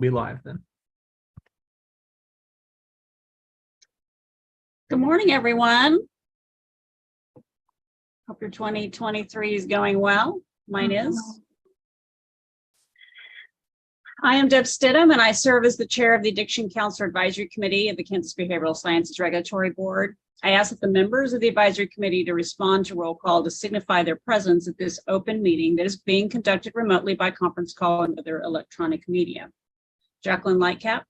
be live then. Good morning, everyone. Hope your 2023 is going well. Mine is. I am Deb Stidham, and I serve as the chair of the Addiction Counselor Advisory Committee of the Kansas Behavioral Sciences Regulatory Board. I ask that the members of the advisory committee to respond to roll call to signify their presence at this open meeting that is being conducted remotely by conference call and other electronic media. Jacqueline Lightcap.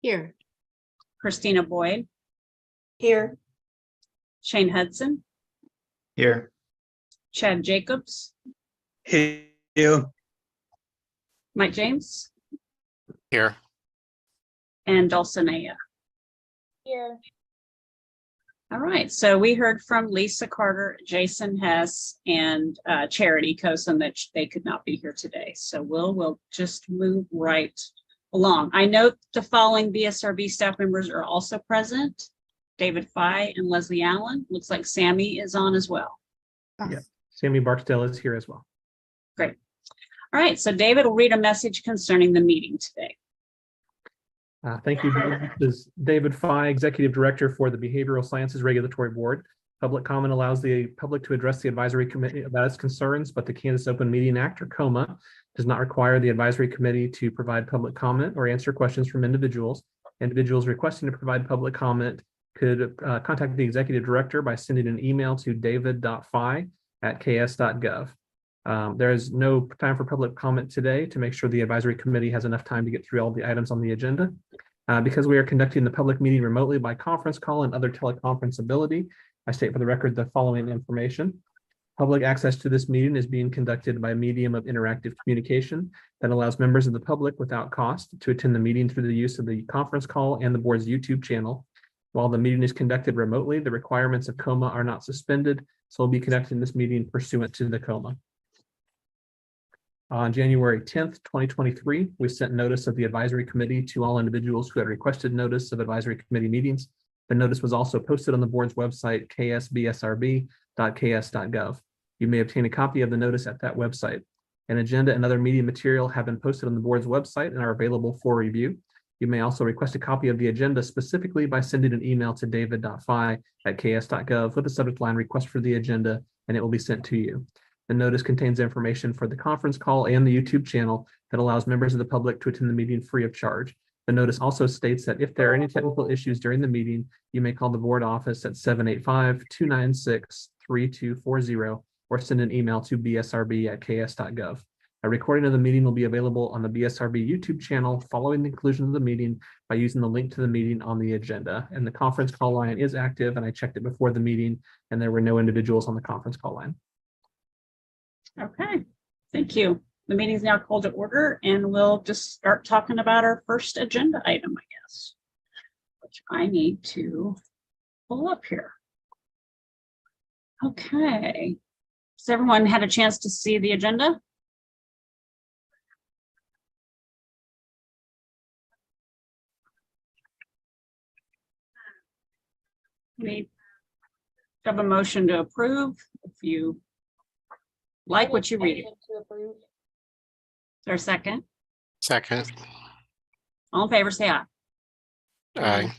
Here. Christina Boyd. Here. Shane Hudson. Here. Chad Jacobs. Here. Mike James. Here. And Dulcinea. Here. All right, so we heard from Lisa Carter, Jason Hess, and Charity Cosin that they could not be here today. So we'll just move right along. I note the following BSRB staff members are also present: David Fye and Leslie Allen. Looks like Sammy is on as well. Yeah, Sammy Barksdale is here as well. Great. All right, so David will read a message concerning the meeting today. Thank you. This is David Fye, Executive Director for the Behavioral Sciences Regulatory Board. Public comment allows the public to address the advisory committee about its concerns, but the Kansas Open Meeting Act, or KOMA, does not require the advisory committee to provide public comment or answer questions from individuals. Individuals requesting to provide public comment could contact the Executive Director by sending an email to david.fye@ks.gov. There is no time for public comment today to make sure the advisory committee has enough time to get through all the items on the agenda. Because we are conducting the public meeting remotely by conference call and other teleconference ability, I state for the record the following information. Public access to this meeting is being conducted by a medium of interactive communication that allows members of the public without cost to attend the meeting through the use of the conference call and the board's YouTube channel. While the meeting is conducted remotely, the requirements of KOMA are not suspended, so we'll be conducting this meeting pursuant to the KOMA. On January 10th, 2023, we sent notice of the advisory committee to all individuals who had requested notice of advisory committee meetings. The notice was also posted on the board's website, ksbsrb.ks.gov. You may obtain a copy of the notice at that website. An agenda and other media material have been posted on the board's website and are available for review. You may also request a copy of the agenda specifically by sending an email to david.fye@ks.gov with the subject line "request for the agenda," and it will be sent to you. The notice contains information for the conference call and the YouTube channel that allows members of the public to attend the meeting free of charge. The notice also states that if there are any technical issues during the meeting, you may call the board office at 785-296-3240 or send an email to bsrb@ks.gov. A recording of the meeting will be available on the BSRB YouTube channel following the conclusion of the meeting by using the link to the meeting on the agenda. And the conference call line is active, and I checked it before the meeting, and there were no individuals on the conference call line. Okay, thank you. The meeting is now called to order, and we'll just start talking about our first agenda item, I guess, which I need to pull up here. Okay, has everyone had a chance to see the agenda? We have a motion to approve. If you like what you read. Is there a second? Second. All in favor, say aye. Aye.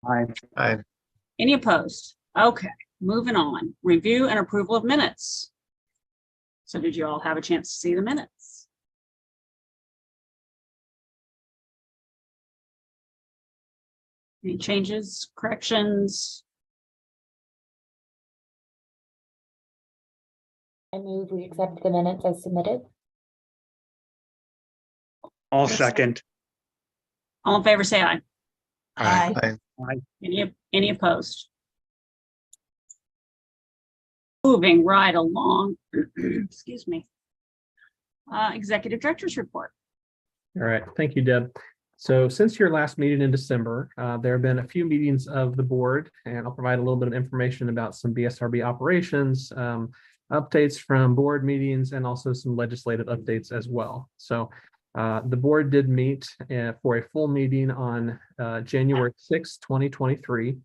Aye. Aye. Any opposed? Okay, moving on. Review and approval of minutes. So did you all have a chance to see the minutes? Any changes, corrections? I move we accept the minutes as submitted. All second. All in favor, say aye. Aye. Aye. Any opposed? Moving right along, excuse me. Executive Director's report. All right, thank you, Deb. So since your last meeting in December, there have been a few meetings of the board, and I'll provide a little bit of information about some BSRB operations, updates from board meetings, and also some legislative updates as well. So the board did meet for a full meeting on January 6th, 2023,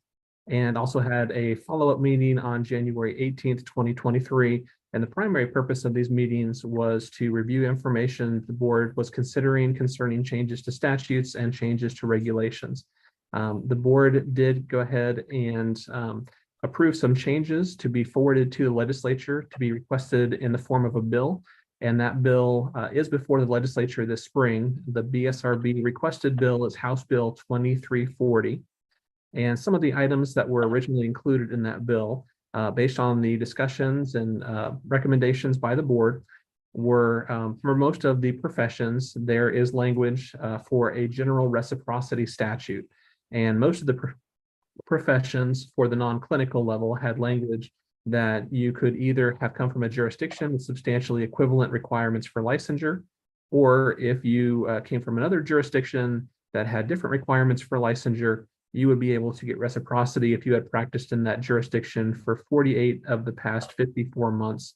and also had a follow-up meeting on January 18th, 2023, And the primary purpose of these meetings was to review information the board was considering concerning changes to statutes and changes to regulations. The board did go ahead and approve some changes to be forwarded to the legislature to be requested in the form of a bill. And that bill is before the legislature this spring. The BSRB requested bill is House Bill 2340. And some of the items that were originally included in that bill, based on the discussions and recommendations by the board, were for most of the professions, there is language for a general reciprocity statute. And most of the professions for the non-clinical level had language that you could either have come from a jurisdiction with substantially equivalent requirements for licensure, or if you came from another jurisdiction that had different requirements for licensure, you would be able to get reciprocity if you had practiced in that jurisdiction for 48 of the past 54 months.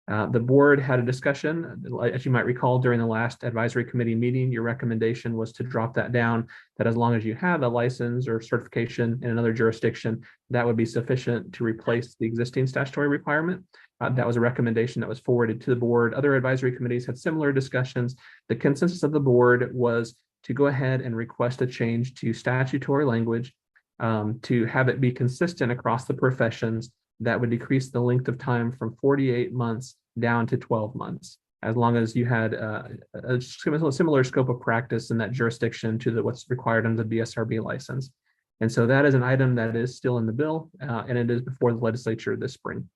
The board had a discussion, as you might recall, during the last advisory committee meeting. Your recommendation was to drop that down, that as long as you have a license or certification in another jurisdiction, that would be sufficient to replace the existing statutory requirement. That was a recommendation that was forwarded to the board. Other advisory committees had similar discussions. The consensus of the board was to go ahead and request a change to statutory language to have it be consistent across the professions. That would decrease the length of time from 48 months down to 12 months, as long as you had a similar scope of practice in that jurisdiction to what's required under the BSRB license. And so that is an item that is still in the bill, and it is before the legislature this spring.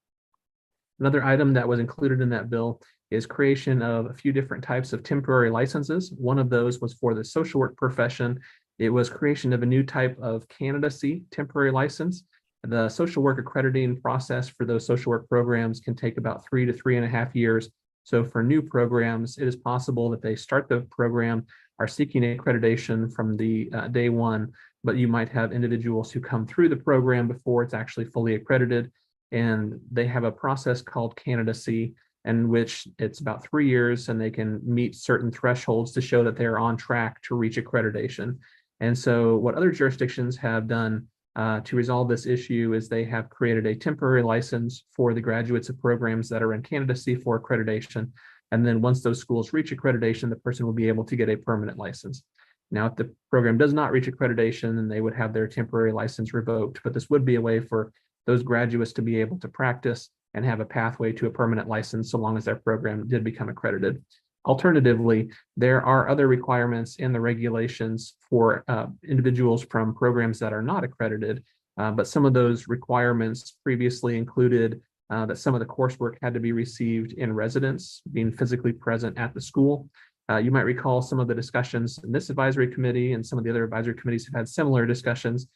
Another item that was included in that bill is creation of a few different types of temporary licenses. One of those was for the social work profession. It was creation of a new type of candidacy temporary license. The social work accrediting process for those social work programs can take about 3 to 3.5 years. So for new programs, it is possible that they start the program, are seeking accreditation from the day one, but you might have individuals who come through the program before it's actually fully accredited. And they have a process called candidacy, in which it's about 3 years, and they can meet certain thresholds to show that they're on track to reach accreditation. And so what other jurisdictions have done to resolve this issue is they have created a temporary license for the graduates of programs that are in candidacy for accreditation. And then once those schools reach accreditation, the person will be able to get a permanent license. Now, if the program does not reach accreditation, then they would have their temporary license revoked. But this would be a way for those graduates to be able to practice and have a pathway to a permanent license so long as their program did become accredited. Alternatively, there are other requirements in the regulations for individuals from programs that are not accredited, but some of those requirements previously included that some of the coursework had to be received in residence, being physically present at the school. You might recall some of the discussions in this advisory committee, and some of the other advisory committees have had similar discussions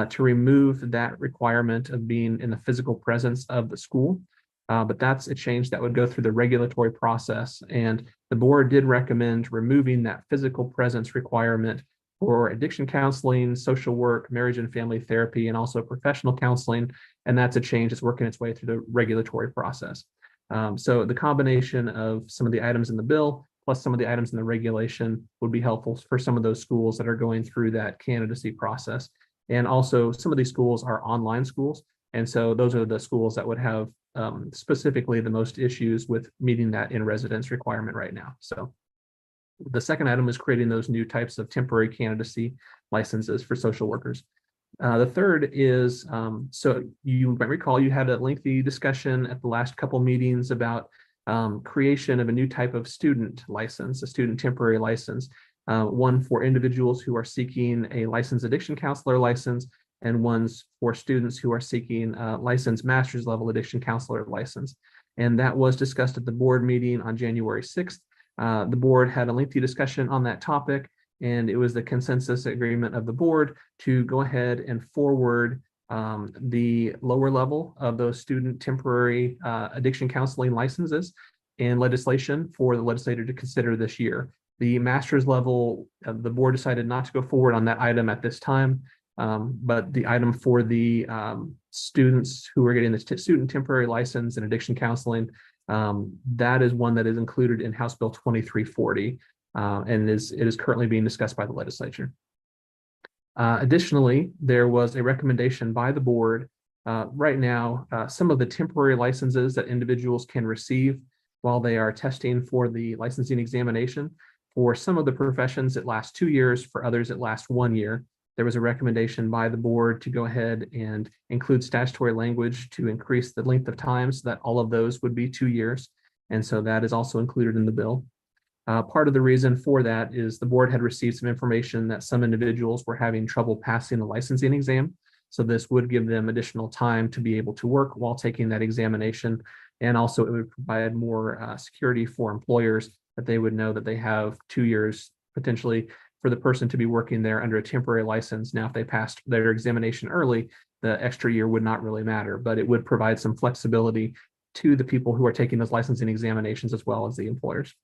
to remove that requirement of being in the physical presence of the school. But that's a change that would go through the regulatory process. And the board did recommend removing that physical presence requirement for addiction counseling, social work, marriage and family therapy, and also professional counseling. And that's a change that's working its way through the regulatory process. So the combination of some of the items in the bill plus some of the items in the regulation would be helpful for some of those schools that are going through that candidacy process. And also some of these schools are online schools. And so those are the schools that would have specifically the most issues with meeting that in residence requirement right now. So the second item is creating those new types of temporary candidacy licenses for social workers. The third is, so you might recall you had a lengthy discussion at the last couple meetings about creation of a new type of student license, a student temporary license, one for individuals who are seeking a licensed addiction counselor license, and ones for students who are seeking a licensed master's level addiction counselor license. And that was discussed at the board meeting on January 6th. The board had a lengthy discussion on that topic, and it was the consensus agreement of the board to go ahead and forward the lower level of those student temporary addiction counseling licenses and legislation for the legislature to consider this year. The master's level, the board decided not to go forward on that item at this time. But the item for the students who are getting the student temporary license and addiction counseling, that is one that is included in House Bill 2340, and it is currently being discussed by the legislature. Additionally, there was a recommendation by the board Right now, some of the temporary licenses that individuals can receive while they are testing for the licensing examination, for some of the professions, it lasts 2 years. For others, it lasts 1 year. There was a recommendation by the board to go ahead and include statutory language to increase the length of time so that all of those would be 2 years. And so that is also included in the bill. Part of the reason for that is the board had received some information that some individuals were having trouble passing the licensing exam. So this would give them additional time to be able to work while taking that examination. And also it would provide more security for employers, that they would know that they have 2 years potentially for the person to be working there under a temporary license. Now, if they passed their examination early, the extra year would not really matter, but it would provide some flexibility to the people who are taking those licensing examinations as well as the employers.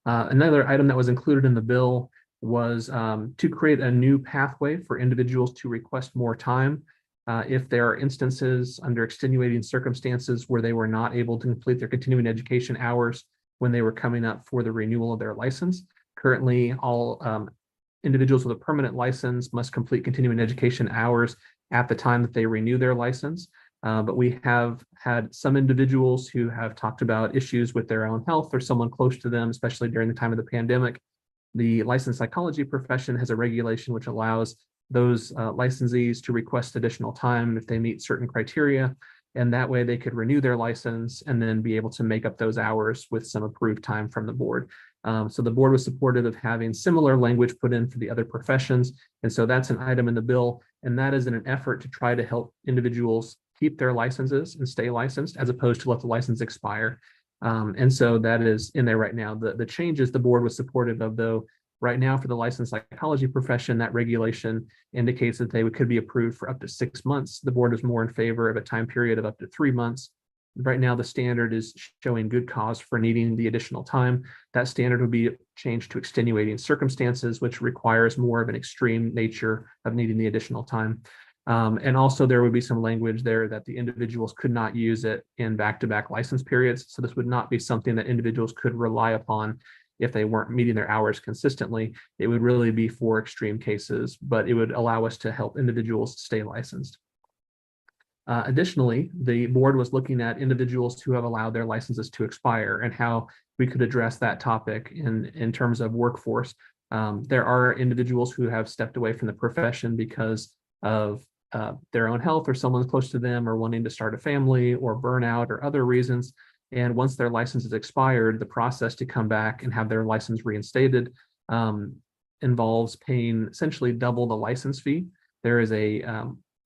Another item that was included in the bill was to create a new pathway for individuals to request more time if there are instances under extenuating circumstances where they were not able to complete their continuing education hours when they were coming up for the renewal of their license. Currently, all individuals with a permanent license must complete continuing education hours at the time that they renew their license. But we have had some individuals who have talked about issues with their own health or someone close to them, especially during the time of the pandemic. The licensed psychology profession has a regulation which allows those licensees to request additional time if they meet certain criteria. And that way they could renew their license and then be able to make up those hours with some approved time from the board. So the board was supportive of having similar language put in for the other professions. And so that's an item in the bill. And that is in an effort to try to help individuals keep their licenses and stay licensed as opposed to let the license expire. And so that is in there right now. The changes the board was supportive of, though, right now for the licensed psychology profession, that regulation indicates that they could be approved for up to 6 months. The board is more in favor of a time period of up to 3 months. Right now, the standard is showing good cause for needing the additional time. That standard would be changed to extenuating circumstances, which requires more of an extreme nature of needing the additional time. And also there would be some language there that the individuals could not use it in back-to-back license periods. So this would not be something that individuals could rely upon if they weren't meeting their hours consistently. It would really be for extreme cases, but it would allow us to help individuals stay licensed. Additionally, the board was looking at individuals who have allowed their licenses to expire and how we could address that topic in terms of workforce. There are individuals who have stepped away from the profession because of their own health or someone close to them, or wanting to start a family, or burnout, or other reasons. And once their license is expired, the process to come back and have their license reinstated involves paying essentially double the license fee. There is a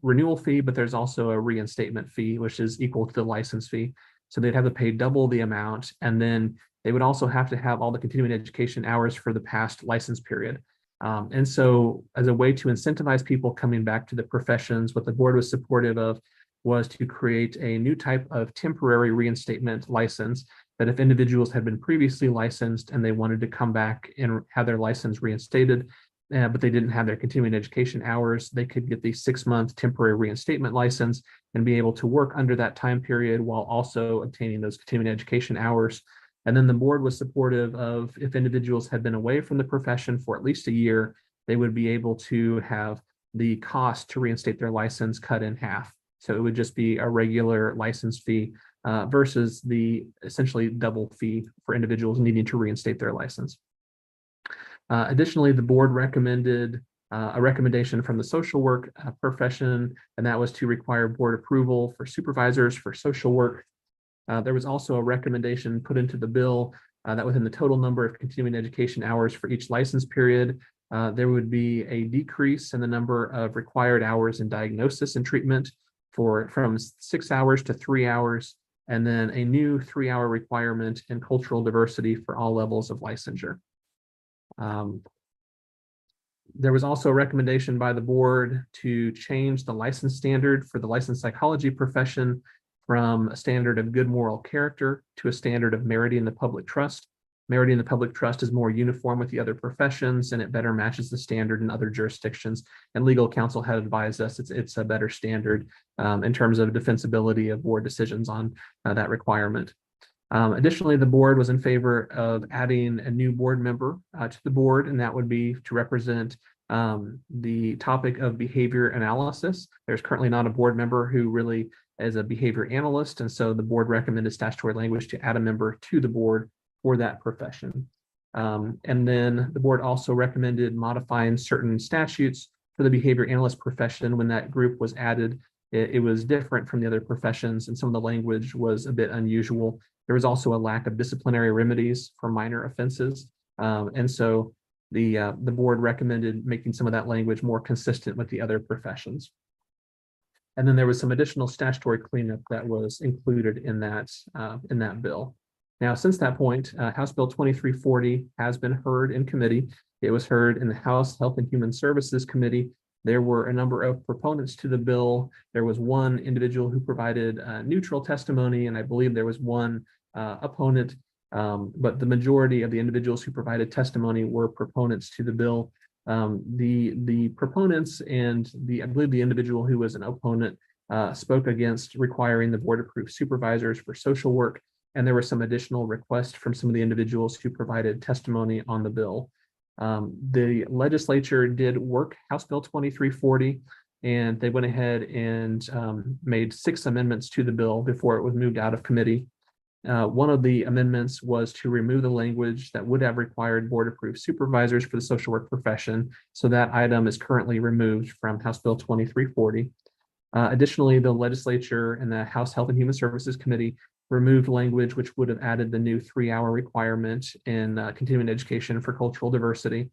renewal fee, but there's also a reinstatement fee, which is equal to the license fee. So they'd have to pay double the amount. And then they would also have to have all the continuing education hours for the past license period. And so as a way to incentivize people coming back to the professions, what the board was supportive of was to create a new type of temporary reinstatement license, that if individuals had been previously licensed and they wanted to come back and have their license reinstated, but they didn't have their continuing education hours, they could get the 6-month temporary reinstatement license and be able to work under that time period while also obtaining those continuing education hours. And then the board was supportive of, if individuals had been away from the profession for at least a year, they would be able to have the cost to reinstate their license cut in half. So it would just be a regular license fee versus the essentially double fee for individuals needing to reinstate their license. Additionally, the board recommended a recommendation from the social work profession, and that was to require board approval for supervisors for social work. There was also a recommendation put into the bill that within the total number of continuing education hours for each license period, there would be a decrease in the number of required hours in diagnosis and treatment from 6 hours to 3 hours, and then a new 3-hour requirement in cultural diversity for all levels of licensure. There was also a recommendation by the board to change the license standard for the licensed psychology profession from a standard of good moral character to a standard of meriting the public trust. Meriting the public trust is more uniform with the other professions, and it better matches the standard in other jurisdictions. And legal counsel had advised us it's a better standard in terms of defensibility of board decisions on that requirement. Additionally, the board was in favor of adding a new board member to the board, and that would be to represent the topic of behavior analysis. There's currently not a board member who really is a behavior analyst, and so the board recommended statutory language to add a member to the board for that profession. And then the board also recommended modifying certain statutes for the behavior analyst profession. When that group was added, it was different from the other professions, and some of the language was a bit unusual. There was also a lack of disciplinary remedies for minor offenses. And so the board recommended making some of that language more consistent with the other professions. And then there was some additional statutory cleanup that was included in that bill. Now, since that point, House Bill 2340 has been heard in committee. It was heard in the House Health and Human Services Committee. There were a number of proponents to the bill. There was one individual who provided neutral testimony, and I believe there was one opponent, but the majority of the individuals who provided testimony were proponents to the bill. The proponents and I believe the individual who was an opponent spoke against requiring the board-approved supervisors for social work, and there were some additional requests from some of the individuals who provided testimony on the bill. The legislature did work House Bill 2340, and they went ahead and made 6 amendments to the bill before it was moved out of committee. One of the amendments was to remove the language that would have required board-approved supervisors for the social work profession. So that item is currently removed from House Bill 2340. Additionally, the legislature and the House Health and Human Services Committee removed language which would have added the new 3-hour requirement in continuing education for cultural diversity.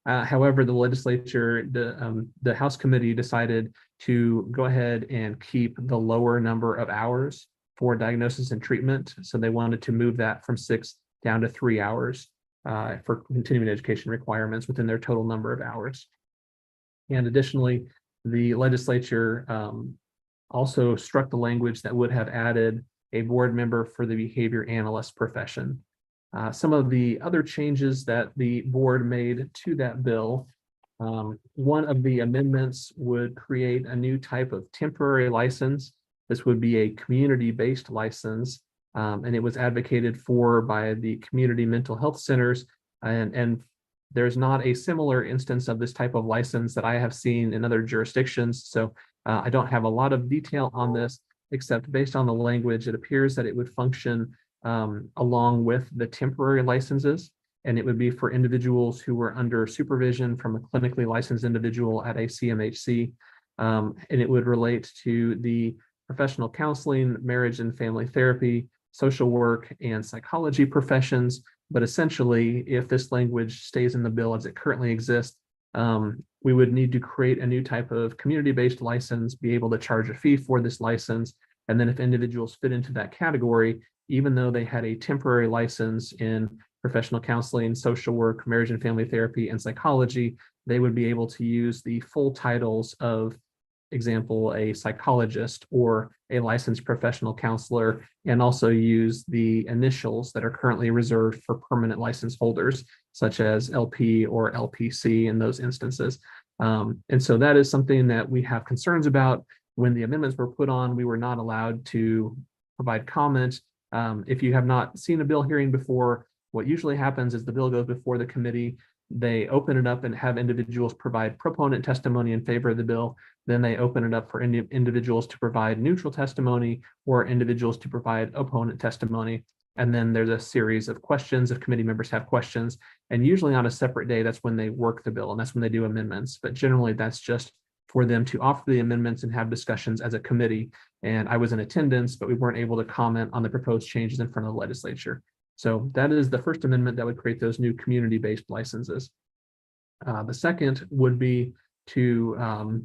However, the legislature, the House committee decided to go ahead and keep the lower number of hours for diagnosis and treatment. So they wanted to move that from 6 down to 3 hours for continuing education requirements within their total number of hours. And additionally, the legislature also struck the language that would have added a board member for the behavior analyst profession. Some of the other changes that the board made to that bill, one of the amendments would create a new type of temporary license. This would be a community-based license, and it was advocated for by the community mental health centers. And there's not a similar instance of this type of license that I have seen in other jurisdictions. So I don't have a lot of detail on this, except based on the language, it appears that it would function along with the temporary licenses, and it would be for individuals who were under supervision from a clinically licensed individual at a CMHC, and it would relate to the professional counseling, marriage and family therapy, social work, and psychology professions. But essentially, if this language stays in the bill as it currently exists, we would need to create a new type of community-based license, be able to charge a fee for this license. And then if individuals fit into that category, even though they had a temporary license in professional counseling, social work, marriage and family therapy, and psychology, they would be able to use the full titles of, example, a psychologist or a licensed professional counselor, and also use the initials that are currently reserved for permanent license holders, such as LP or LPC in those instances. And so that is something that we have concerns about. When the amendments were put on, we were not allowed to provide comment. If you have not seen a bill hearing before, what usually happens is the bill goes before the committee. They open it up and have individuals provide proponent testimony in favor of the bill. Then they open it up for individuals to provide neutral testimony or individuals to provide opponent testimony. And then there's a series of questions if committee members have questions. And usually on a separate day, that's when they work the bill and that's when they do amendments. But generally, that's just for them to offer the amendments and have discussions as a committee. And I was in attendance, but we weren't able to comment on the proposed changes in front of the legislature. So that is the first amendment that would create those new community-based licenses. The second would be to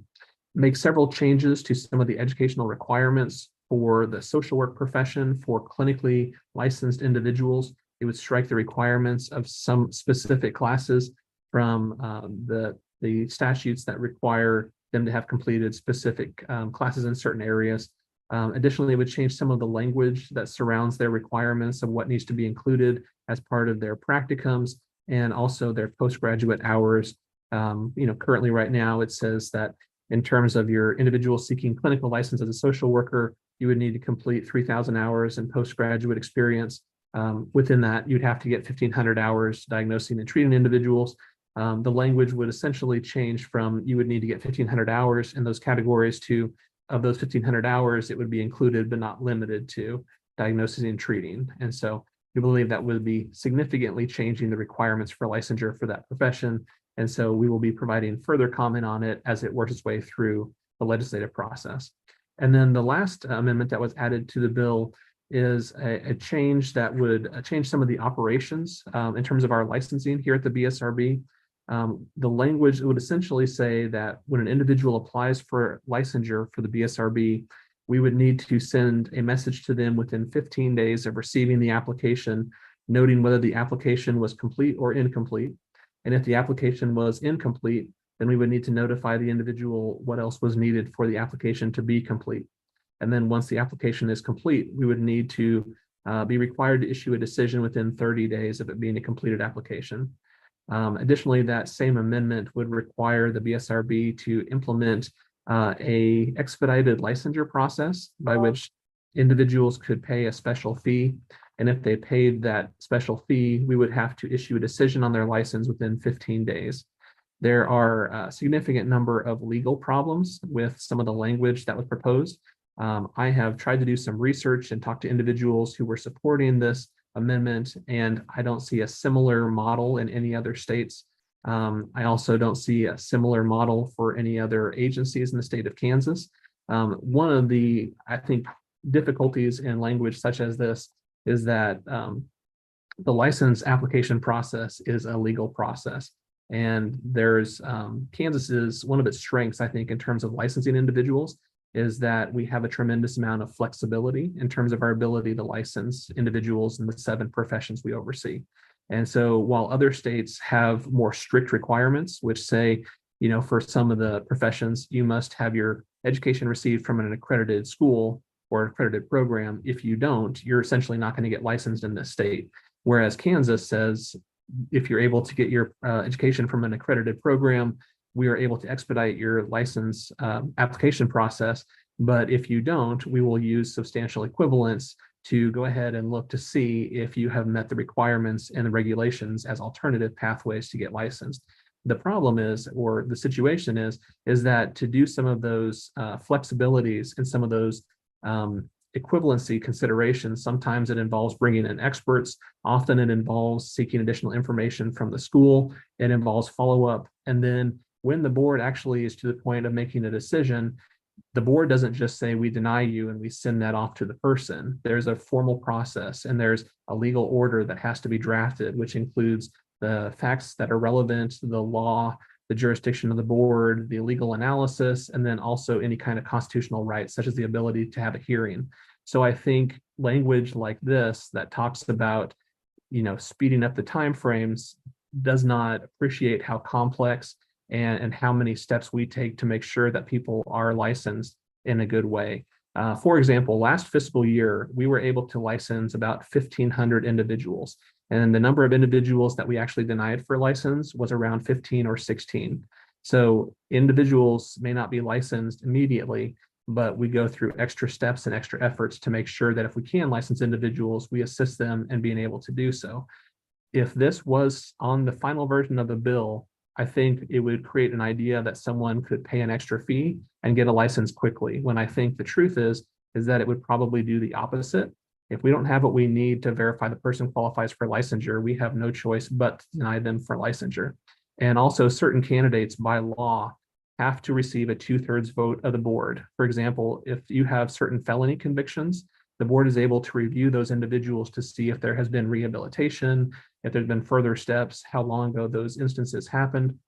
make several changes to some of the educational requirements for the social work profession for clinically licensed individuals. It would strike the requirements of some specific classes from the statutes that require them to have completed specific classes in certain areas. Additionally, it would change some of the language that surrounds their requirements of what needs to be included as part of their practicums and also their postgraduate hours. Currently right now, it says that in terms of your individual seeking clinical license as a social worker, you would need to complete 3,000 hours in postgraduate experience. Within that, you'd have to get 1,500 hours diagnosing and treating individuals. The language would essentially change from you would need to get 1,500 hours in those categories to of those 1,500 hours, it would be included but not limited to diagnosis and treating. And so we believe that would be significantly changing the requirements for licensure for that profession. And so we will be providing further comment on it as it works its way through the legislative process. And then the last amendment that was added to the bill is a change that would change some of the operations in terms of our licensing here at the BSRB. The language would essentially say that when an individual applies for licensure for the BSRB, we would need to send a message to them within 15 days of receiving the application, noting whether the application was complete or incomplete. And if the application was incomplete, then we would need to notify the individual what else was needed for the application to be complete. And then once the application is complete, we would need to be required to issue a decision within 30 days of it being a completed application. Additionally, that same amendment would require the BSRB to implement a expedited licensure process by which individuals could pay a special fee. And if they paid that special fee, we would have to issue a decision on their license within 15 days. There are a significant number of legal problems with some of the language that was proposed. I have tried to do some research and talk to individuals who were supporting this amendment, and I don't see a similar model in any other states. I also don't see a similar model for any other agencies in the state of Kansas. One of the, I think, difficulties in language such as this is that the license application process is a legal process. And there's Kansas's, one of its strengths, I think, in terms of licensing individuals is that we have a tremendous amount of flexibility in terms of our ability to license individuals in the 7 professions we oversee. And so while other states have more strict requirements, which say, you know, for some of the professions, you must have your education received from an accredited school or accredited program. If you don't, you're essentially not going to get licensed in this state. Whereas Kansas says, if you're able to get your education from an accredited program, we are able to expedite your license application process. But if you don't, we will use substantial equivalence to go ahead and look to see if you have met the requirements and the regulations as alternative pathways to get licensed. The problem is, or the situation is that to do some of those flexibilities and some of those equivalency considerations, sometimes it involves bringing in experts. Often it involves seeking additional information from the school. It involves follow-up. And then when the board actually is to the point of making a decision, the board doesn't just say we deny you and we send that off to the person. There's a formal process and there's a legal order that has to be drafted, which includes the facts that are relevant, the law, the jurisdiction of the board, the legal analysis, and then also any kind of constitutional rights, such as the ability to have a hearing. So I think language like this that talks about, you know, speeding up the timeframes does not appreciate how complex and how many steps we take to make sure that people are licensed in a good way. For example, last fiscal year, we were able to license about 1,500 individuals. And the number of individuals that we actually denied for license was around 15 or 16. So individuals may not be licensed immediately, but we go through extra steps and extra efforts to make sure that if we can license individuals, we assist them in being able to do so. If this was on the final version of the bill, I think it would create an idea that someone could pay an extra fee and get a license quickly, when I think the truth is that it would probably do the opposite. If we don't have what we need to verify the person qualifies for licensure, we have no choice but to deny them for licensure. And also certain candidates by law have to receive a 2/3 vote of the board. For example, if you have certain felony convictions, the board is able to review those individuals to see if there has been rehabilitation, if there's been further steps, how long ago those instances happened.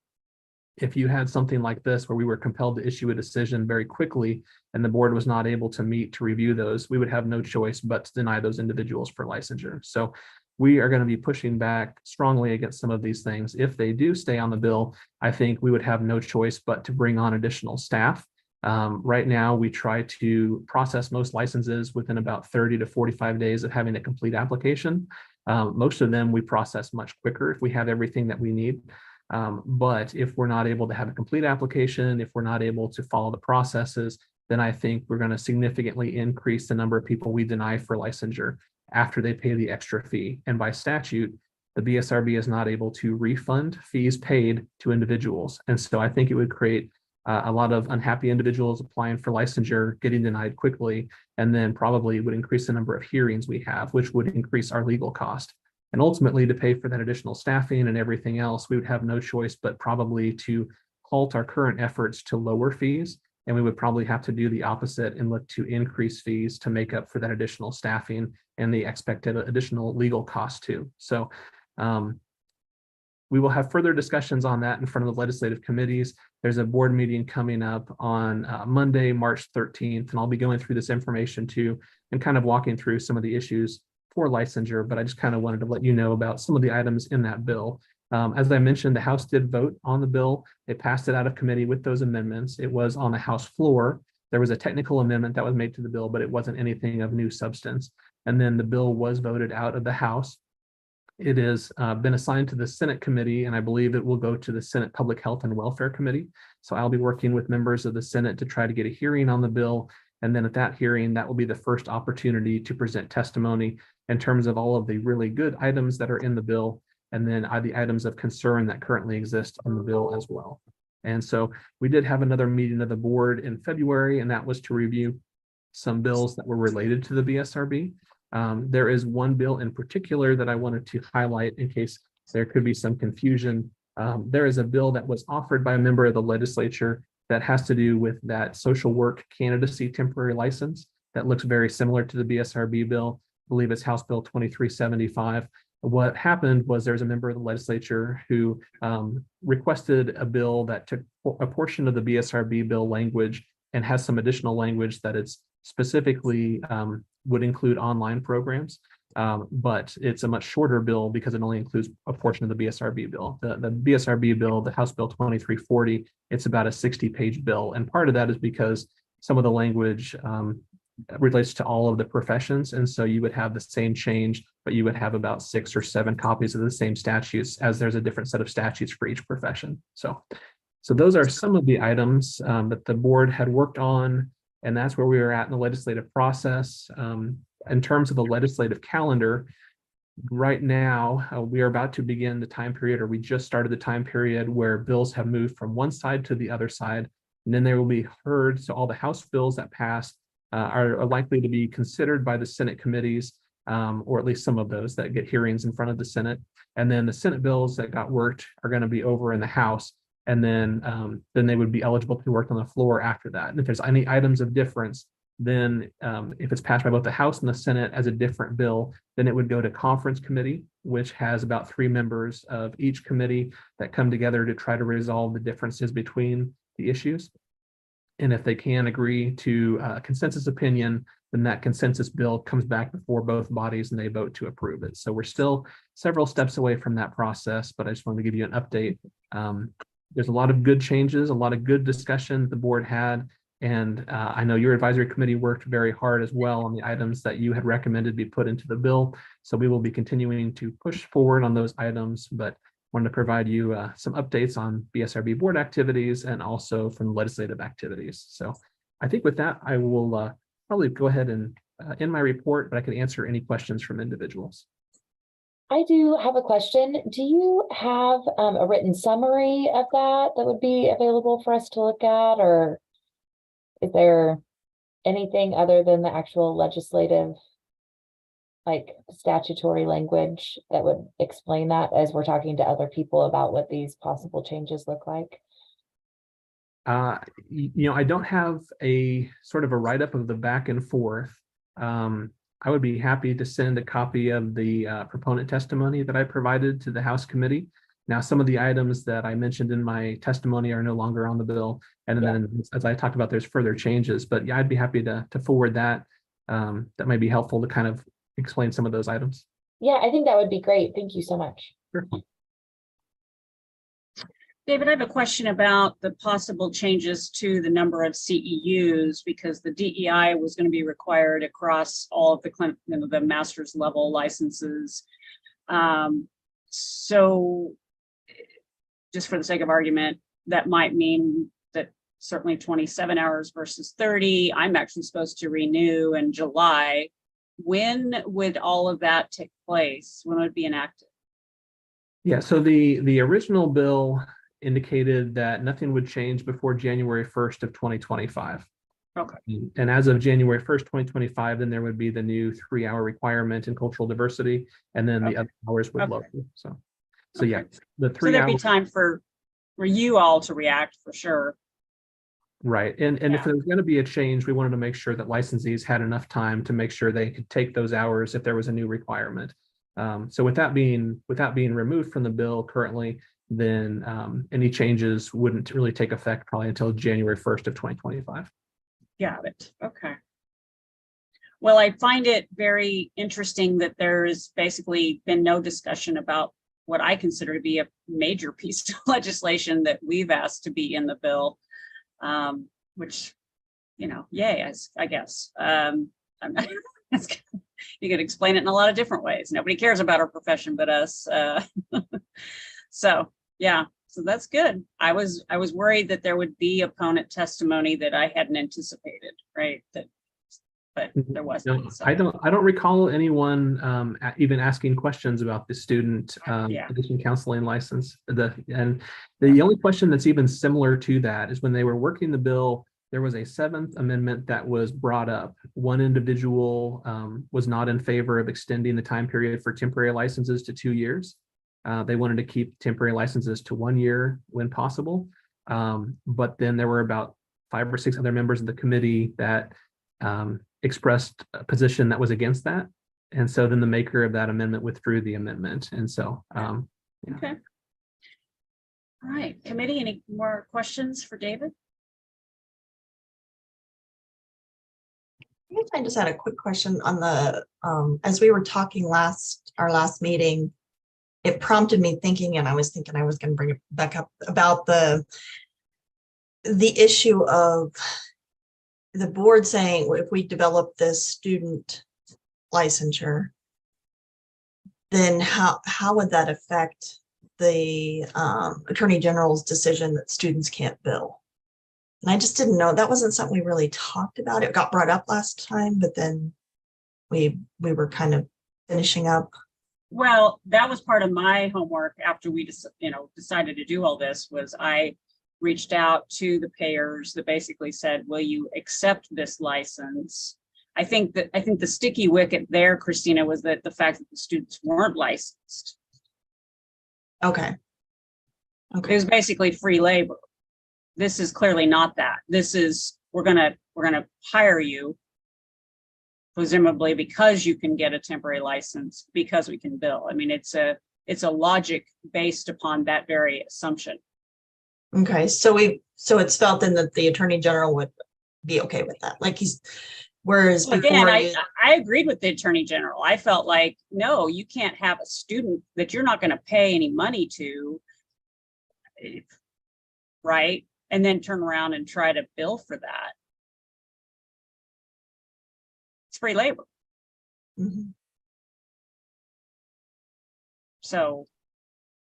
If you had something like this where we were compelled to issue a decision very quickly and the board was not able to meet to review those, we would have no choice but to deny those individuals for licensure. So we are going to be pushing back strongly against some of these things. If they do stay on the bill, I think we would have no choice but to bring on additional staff. Right now, we try to process most licenses within about 30 to 45 days of having a complete application. Most of them we process much quicker if we have everything that we need. But if we're not able to have a complete application, if we're not able to follow the processes, then I think we're going to significantly increase the number of people we deny for licensure after they pay the extra fee. And by statute, the BSRB is not able to refund fees paid to individuals. And so I think it would create a lot of unhappy individuals applying for licensure, getting denied quickly, and then probably would increase the number of hearings we have, which would increase our legal cost. And ultimately, to pay for that additional staffing and everything else, we would have no choice but probably to halt our current efforts to lower fees. And we would probably have to do the opposite and look to increase fees to make up for that additional staffing and the expected additional legal cost too. So we will have further discussions on that in front of the legislative committees. There's a board meeting coming up on Monday, March 13th, and I'll be going through this information too and kind of walking through some of the issues for licensure, but I just kind of wanted to let you know about some of the items in that bill. As I mentioned, the House did vote on the bill. It passed it out of committee with those amendments. It was on the House floor. There was a technical amendment that was made to the bill, but it wasn't anything of new substance. And then the bill was voted out of the House. It has been assigned to the Senate committee, and I believe it will go to the Senate Public Health and Welfare Committee. So I'll be working with members of the Senate to try to get a hearing on the bill. And then at that hearing, that will be the first opportunity to present testimony in terms of all of the really good items that are in the bill, and then the items of concern that currently exist in the bill as well. And so we did have another meeting of the board in February, and that was to review some bills that were related to the BSRB. There is one bill in particular that I wanted to highlight in case there could be some confusion. There is a bill that was offered by a member of the legislature that has to do with that social work candidacy temporary license that looks very similar to the BSRB bill. I believe it's House Bill 2375. What happened was there's a member of the legislature who requested a bill that took a portion of the BSRB bill language and has some additional language that it's specifically would include online programs, but it's a much shorter bill because it only includes a portion of the BSRB bill. The BSRB bill, the House Bill 2340, it's about a 60-page bill. And part of that is because some of the language relates to all of the professions. And so you would have the same change, but you would have about 6 or 7 copies of the same statutes, as there's a different set of statutes for each profession. So those are some of the items that the board had worked on, and that's where we were at in the legislative process. In terms of the legislative calendar, right now, we are about to begin the time period, or we just started the time period where bills have moved from one side to the other side, and then they will be heard. So all the House bills that pass are likely to be considered by the Senate committees, or at least some of those that get hearings in front of the Senate. And then the Senate bills that got worked are going to be over in the House. And then they would be eligible to be worked on the floor after that. And if there's any items of difference, then if it's passed by both the House and the Senate as a different bill, then it would go to conference committee, which has about 3 members of each committee that come together to try to resolve the differences between the issues. And if they can agree to a consensus opinion, then that consensus bill comes back before both bodies and they vote to approve it. So we're still several steps away from that process, but I just wanted to give you an update. There's a lot of good changes, a lot of good discussion the board had. And I know your advisory committee worked very hard as well on the items that you had recommended be put into the bill. So we will be continuing to push forward on those items, but wanted to provide you some updates on BSRB board activities and also from legislative activities. So I think with that, I will probably go ahead and end my report, but I can answer any questions from individuals. I do have a question. Do you have a written summary of that would be available for us to look at, or is there anything other than the actual legislative, like statutory language that would explain that as we're talking to other people about what these possible changes look like? I don't have a sort of a write-up of the back and forth. I would be happy to send a copy of the proponent testimony that I provided to the House committee. Now, some of the items that I mentioned in my testimony are no longer on the bill. And then as I talked about, there's further changes, but yeah, I'd be happy to forward that. That might be helpful to kind of explain some of those items. Yeah, I think that would be great. Thank you so much. Sure. David, I have a question about the possible changes to the number of CEUs, because the DEI was going to be required across all of the master's level licenses. So just for the sake of argument, that might mean that certainly 27 hours versus 30. I'm actually supposed to renew in July. When would all of that take place? When would it be enacted? Yeah, so the original bill indicated that nothing would change before January 1st of 2025. Okay. And as of January 1st, 2025, then there would be the new 3-hour requirement in cultural diversity, and then the other hours would Okay. lower. So yeah, Okay. the So 3 there'd hours. be time for you all to react for sure. Right. And if Yeah. there was going to be a change, we wanted to make sure that licensees had enough time to make sure they could take those hours if there was a new requirement. So with that being removed from the bill currently, then any changes wouldn't really take effect probably until January 1st of 2025. Got it. Okay. Well, I find it very interesting that there's basically been no discussion about what I consider to be a major piece of legislation that we've asked to be in the bill, which, yay, I guess. I'm not, you could explain it in a lot of different ways. Nobody cares about our profession but us. So yeah, so that's good. I was worried that there would be opponent testimony that I hadn't anticipated, right? But there wasn't. No, So. I don't recall anyone even asking questions about the student addiction counseling license. The only question that's even similar to that is when they were working the bill, there was a 7th amendment that was brought up. One individual was not in favor of extending the time period for temporary licenses to 2 years. They wanted to keep temporary licenses to 1 year when possible. But then there were about 5 or 6 other members of the committee that expressed a position that was against that. And so then the maker of that amendment withdrew the amendment. And so, yeah. Okay. All right, committee, any more questions for David? I guess I just had a quick question on the, as we were talking our last meeting, it prompted me thinking, and I was thinking I was going to bring it back up about the issue of the board saying, if we develop this student licensure, then how would that affect the Attorney General's decision that students can't bill? And I just didn't know. That wasn't something we really talked about. It got brought up last time, but then we were kind of finishing up. Well, that was part of my homework after we decided to do all this. Was I reached out to the payers that basically said, will you accept this license? I think the sticky wicket there, Christina, was that the fact that the students weren't licensed. Okay. It was basically free labor. This is clearly not that. This is, we're gonna hire you, presumably because you can get a temporary license, because we can bill. I mean, it's a logic based upon that very assumption. Okay, so it's felt then that the Attorney General would be okay with that. Like whereas well, before again, I agreed with the Attorney General. I felt like, no, you can't have a student that you're not going to pay any money to, right? And then turn around and try to bill for that. It's free labor. Mm-hmm. So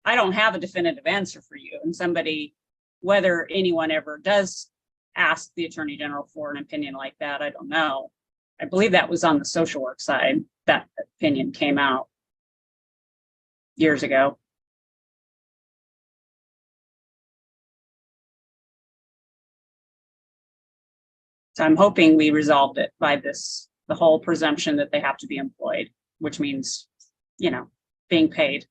I don't have a definitive answer for you. And somebody, whether anyone ever does ask the Attorney General for an opinion like that, I don't know. I believe that was on the social work side. That opinion came out years ago. So I'm hoping we resolved it by the whole presumption that they have to be employed, which means, being paid.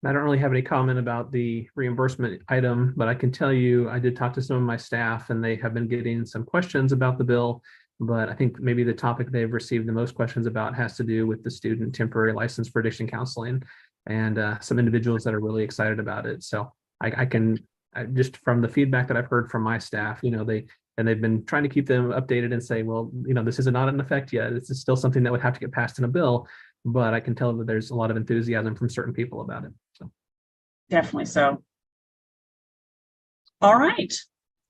I don't really have any comment about the reimbursement item, but I can tell you, I did talk to some of my staff and they have been getting some questions about the bill, but I think maybe the topic they've received the most questions about has to do with the student temporary license for addiction counseling, and some individuals that are really excited about it. So I can just from the feedback that I've heard from my staff, they've been trying to keep them updated and say, well, this is not in effect yet. It's still something that would have to get passed in a bill, but I can tell that there's a lot of enthusiasm from certain people about it. So Definitely so. All right.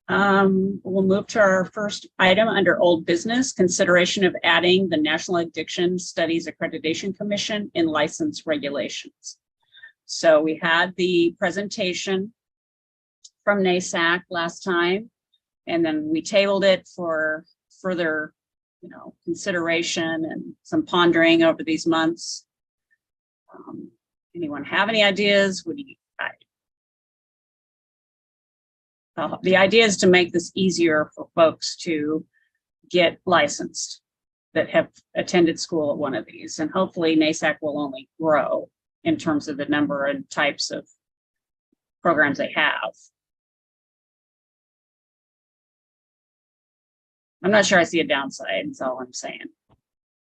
We'll move to our first item under old business, consideration of adding the National Addiction Studies Accreditation Commission in license regulations. So we had the presentation from NASAC last time, and then we tabled it for further consideration and some pondering over these months. Anyone have any ideas? The idea is to make this easier for folks to get licensed that have attended school at one of these, and hopefully NASAC will only grow in terms of the number and types of programs they have. I'm not sure I see a downside, that's all I'm saying,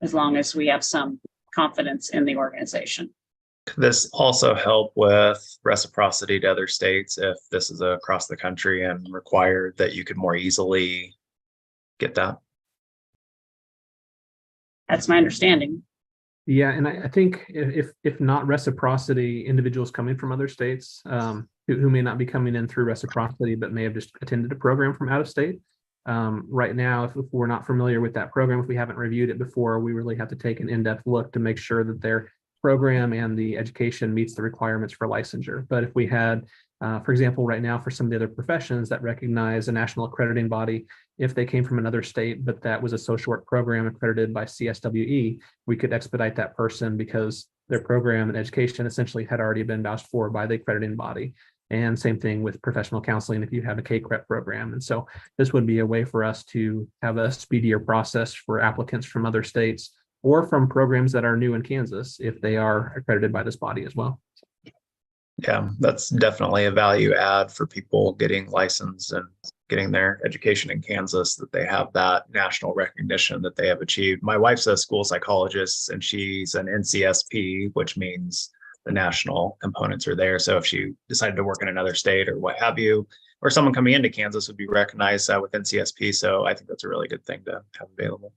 as long as we have some confidence in the organization. Could this also help with reciprocity to other states if this is across the country and required, that you could more easily get that? That's my understanding. Yeah, and I think if not reciprocity, individuals coming from other states who may not be coming in through reciprocity, but may have just attended a program from out of state. Right now, if we're not familiar with that program, if we haven't reviewed it before, we really have to take an in-depth look to make sure that their program and the education meets the requirements for licensure. But if we had, for example, right now for some of the other professions that recognize a national accrediting body, if they came from another state, but that was a social work program accredited by CSWE, we could expedite that person because their program and education essentially had already been vouched for by the accrediting body. And same thing with professional counseling if you have a KCREP program. And so this would be a way for us to have a speedier process for applicants from other states or from programs that are new in Kansas if they are accredited by this body as well. Yeah, that's definitely a value add for people getting licensed and getting their education in Kansas, that they have that national recognition that they have achieved. My wife's a school psychologist and she's an NCSP, which means the national components are there. So if she decided to work in another state or what have you, or someone coming into Kansas would be recognized with NCSP. So I think that's a really good thing to have available.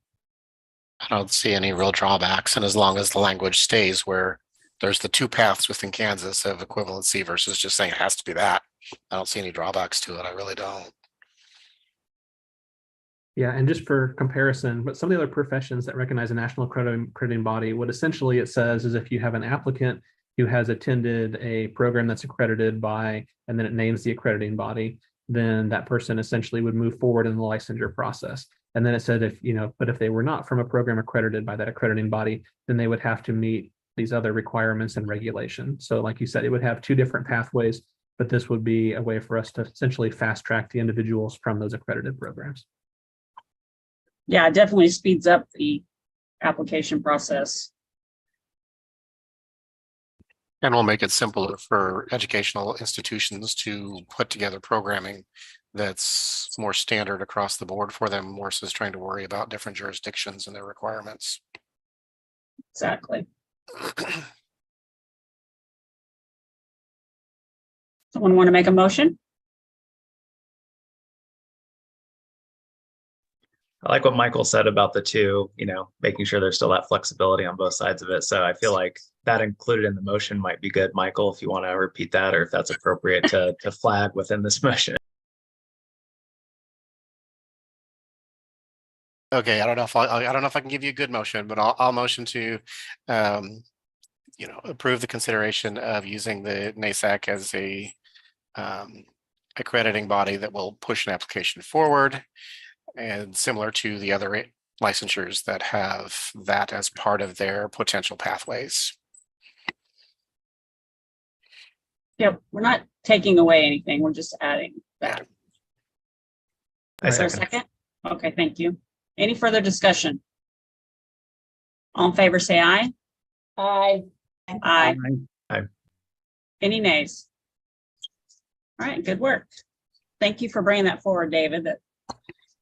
I don't see any real drawbacks. And as long as the language stays where there's the two paths within Kansas of equivalency versus just saying it has to be that, I don't see any drawbacks to it. I really don't. Yeah, and just for comparison, but some of the other professions that recognize a national accrediting body, what essentially it says is if you have an applicant who has attended a program that's accredited by, and then it names the accrediting body, then that person essentially would move forward in the licensure process. And then it said but if they were not from a program accredited by that accrediting body, then they would have to meet these other requirements and regulations. So like you said, it would have two different pathways, but this would be a way for us to essentially fast track the individuals from those accredited programs. Yeah, it definitely speeds up the application process. And we'll make it simpler for educational institutions to put together programming that's more standard across the board for them versus trying to worry about different jurisdictions and their requirements. Exactly. Someone want to make a motion? I like what Michael said about the two, making sure there's still that flexibility on both sides of it. So I feel like that included in the motion might be good, Michael, if you want to repeat that, or if that's appropriate to flag within this motion. Okay, I don't know if I can give you a good motion, but I'll motion to, approve the consideration of using the NASAC as a accrediting body that will push an application forward, and similar to the other licensures that have that as part of their potential pathways. Yep, we're not taking away anything. We're just adding that. Is there a second? Okay, thank you. Any further discussion? All in favor, say aye. Aye. Aye. Aye. Any nays? All right, good work. Thank you for bringing that forward, David.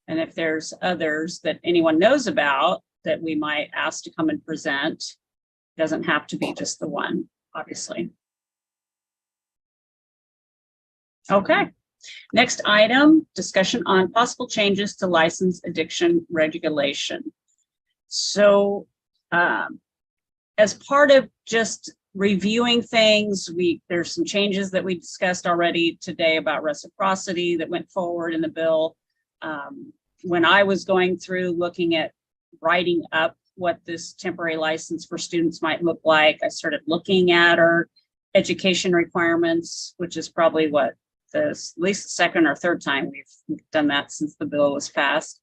And if there's others that anyone knows about that we might ask to come and present, doesn't have to be just the one, obviously. Okay. Next item, discussion on possible changes to license addiction regulation. So as part of just reviewing things, there's some changes that we discussed already today about reciprocity that went forward in the bill. When I was going through looking at writing up what this temporary license for students might look like, I started looking at our education requirements, which is probably at least the second or third time we've done that since the bill was passed.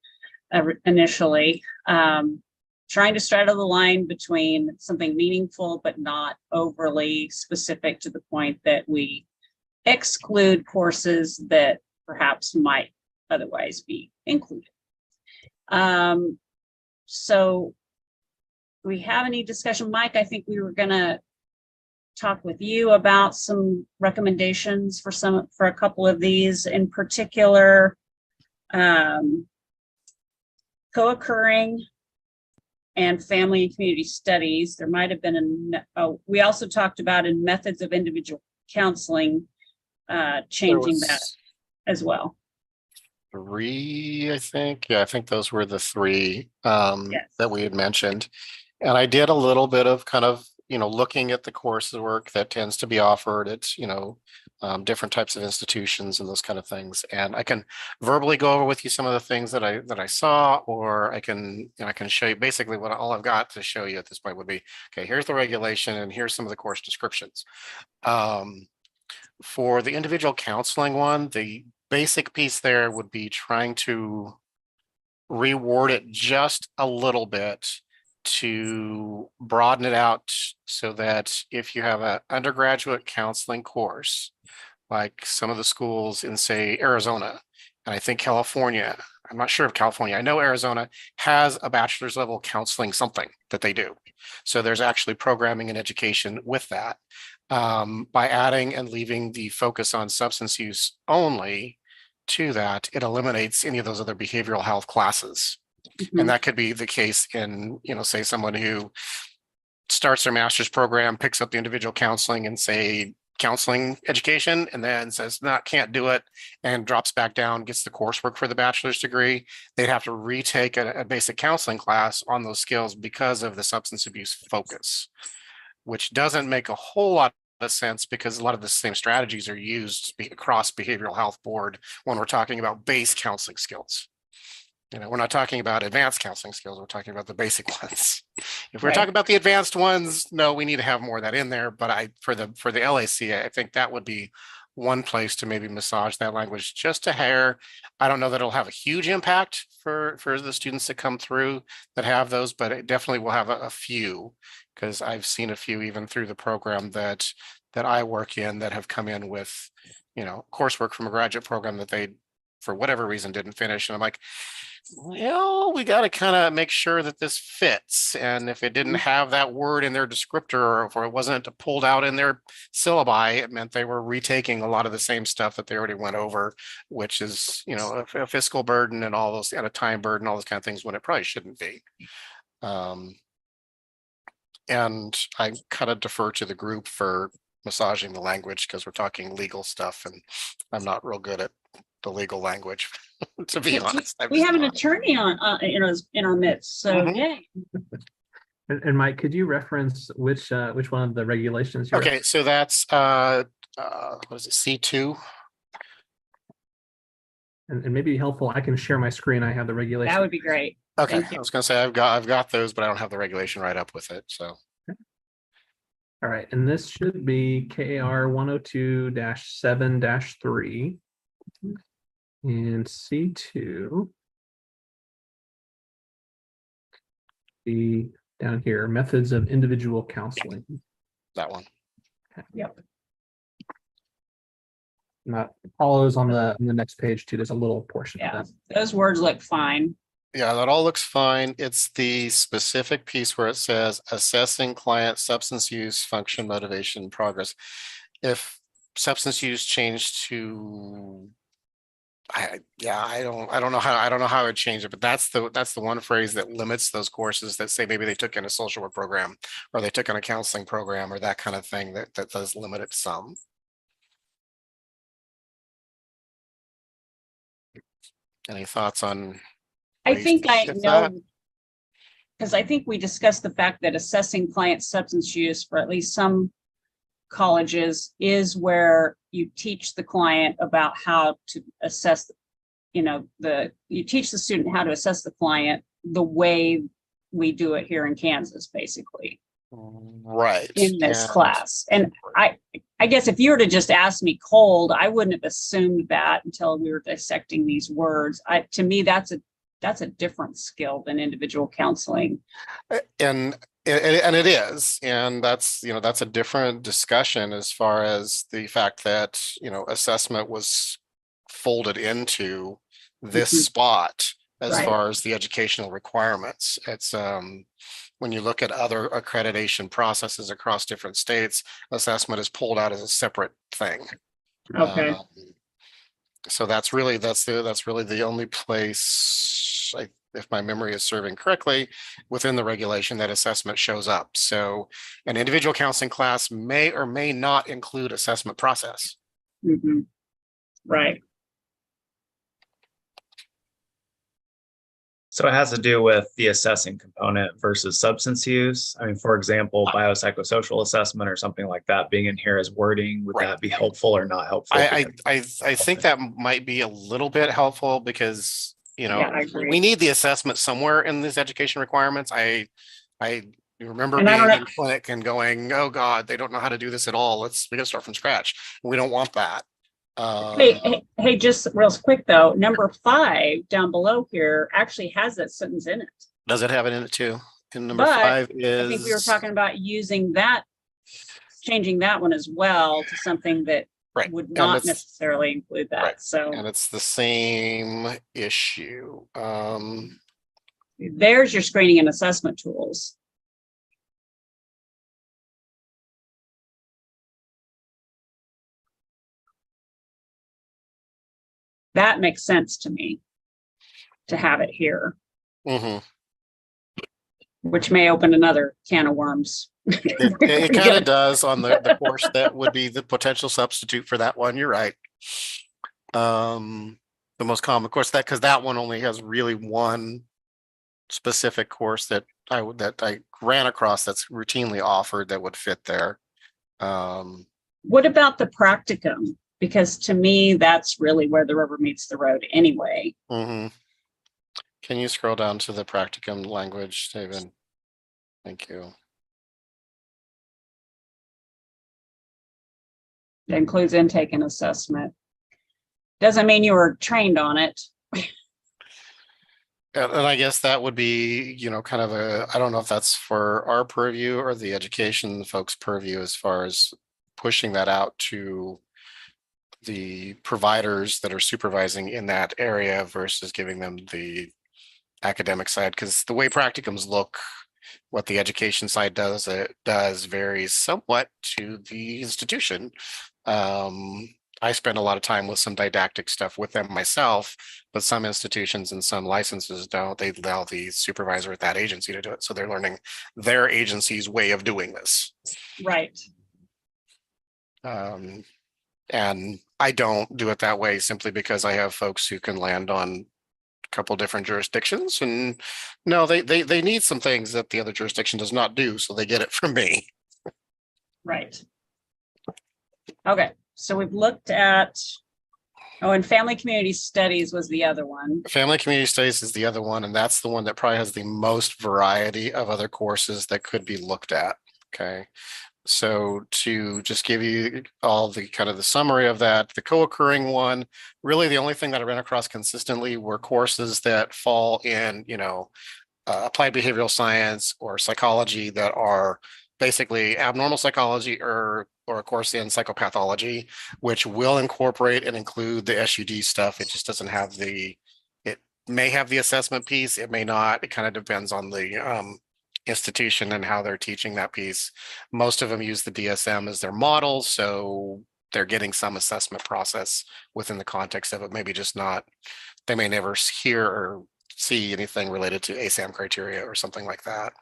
initially. Trying to straddle the line between something meaningful but not overly specific to the point that we exclude courses that perhaps might otherwise be included. So we have any discussion? Mike, I think we were gonna talk with you about some recommendations for a couple of these, in particular, co-occurring and family and community studies. There might have been we also talked about in methods of individual counseling, changing that as well. 3, I think. Yeah, I think those were the 3 Yes. that we had mentioned. And I did a little bit of kind of, looking at the coursework that tends to be offered at, different types of institutions and those kind of things. And I can verbally go over with you some of the things that I saw, or I can show you basically what all I've got to show you at this point would be, okay, here's the regulation and here's some of the course descriptions. For the individual counseling one, the basic piece there would be trying to reword it just a little bit to broaden it out so that if you have an undergraduate counseling course, like some of the schools in, say, Arizona, and I think California, I'm not sure of California, I know Arizona has a bachelor's level counseling something that they do. So there's actually programming and education with that. By adding and leaving the focus on substance use only to that, it eliminates any of those other behavioral health classes. And that could be the case in, say someone who starts their master's program, picks up the individual counseling and say counseling education, and then says, no, can't do it, and drops back down, gets the coursework for the bachelor's degree. They'd have to retake a basic counseling class on those skills because of the substance abuse focus, which doesn't make a whole lot of sense because a lot of the same strategies are used across behavioral health board when we're talking about base counseling skills. We're not talking about advanced counseling skills. We're talking about the basic ones. If we're talking about the advanced ones, no, we need to have more of that in there. But for the LAC, I think that would be one place to maybe massage that language just a hair. I don't know that it'll have a huge impact for the students that come through that have those, but it definitely will have a few, because I've seen a few even through the program that I work in that have come in with, coursework from a graduate program that they, for whatever reason, didn't finish. And I'm like, well, we got to kind of make sure that this fits. And if it didn't have that word in their descriptor, or if it wasn't pulled out in their syllabi, it meant they were retaking a lot of the same stuff that they already went over, which is, a fiscal burden and all those, and a time burden, all those kind of things, when it probably shouldn't be. And I kind of defer to the group for massaging the language because we're talking legal stuff, and I'm not real good at the legal language, to be honest. We have an attorney on in our midst, so yay. And Mike, could you reference which one of the regulations? Okay, so that's what is it, C2? And maybe helpful, I can share my screen. I have the regulation. That would be great. Okay, Thank you. I was gonna say I've got those, but I don't have the regulation right up with it. So All right, and this should be KAR 102-7-3 and C2. The down here, methods of individual counseling. that one. Yep. Not follows on the next page too. There's a little portion Yeah, of that. those words look fine. Yeah, that all looks fine. It's the specific piece where it says assessing client substance use, function, motivation, progress. If substance use changed to, I don't know how I would change it, but that's the one phrase that limits those courses that say maybe they took in a social work program or they took in a counseling program or that kind of thing, that does limit it some. Any thoughts on? I ways think to I shift that? know, because I think we discussed the fact that assessing client substance use for at least some colleges is where you teach the client about how to assess, you teach the student how to assess the client the way we do it here in Kansas, basically. Right. In this class. And I guess if you were to just ask me cold, I wouldn't have assumed that until we were dissecting these words. To me, that's that's a different skill than individual counseling. And it is, and that's, that's a different discussion as far as the fact that, assessment was folded into this Mhm. spot as Right. far as the educational requirements. It's when you look at other accreditation processes across different states, assessment is pulled out as a separate thing. Okay. So that's really the only place, if my memory is serving correctly, within the regulation that assessment shows up. So an individual counseling class may or may not include assessment process. Mhm. Right. So it has to do with the assessing component versus substance use. I mean, for example, biopsychosocial assessment or something like that being in here as wording, would Right. that be helpful or not helpful? I think that might be a little bit helpful because, Yeah, I agree. we need the assessment somewhere in these education requirements. I remember And I don't being know- in clinic and going, oh God, they don't know how to do this at all. We gotta start from scratch. We don't want that. Hey, just real quick though, number 5 down below here actually has that sentence in it. Does it have it in it too? And number But 5 I think we were is, talking about using that, changing that one as well to something that right, would and not it's- necessarily include that. right. So and it's the same issue. there's your screening and assessment tools. That makes sense to me to have it here, mhm. which may open another can of worms. It kind of does on the course that would be the potential substitute for that one. You're right. The most common course because that one only has really one specific course that I ran across that's routinely offered that would fit there. What about the practicum? Because to me, that's really where the rubber meets the road anyway. Mhm. Can you scroll down to the practicum language, David? Thank you. It includes intake and assessment. Doesn't mean you were trained on it. And I guess that would be, kind of I don't know if that's for our purview or the education folks' purview as far as pushing that out to the providers that are supervising in that area versus giving them the academic side. Because the way practicums look, what the education side does, it does varies somewhat to the institution. I spend a lot of time with some didactic stuff with them myself, but some institutions and some licenses don't. They allow the supervisor at that agency to do it. So they're learning their agency's way of doing this. Right. And I don't do it that way simply because I have folks who can land on a couple different jurisdictions, and no, they need some things that the other jurisdiction does not do, so they get it from me. Right. Okay. So we've looked at, and family community studies was the other one. Family community studies is the other one, and that's the one that probably has the most variety of other courses that could be looked at. Okay. So to just give you all the kind of the summary of that, the co-occurring one, really the only thing that I ran across consistently were courses that fall in, applied behavioral science or psychology that are basically abnormal psychology or a course in psychopathology, which will incorporate and include the SUD stuff. It just doesn't have it may have the assessment piece. It may not. It kind of depends on the institution and how they're teaching that piece. Most of them use the DSM as their model. So they're getting some assessment process within the context of it. Maybe just not, they may never hear or see anything related to ASAM criteria or something like that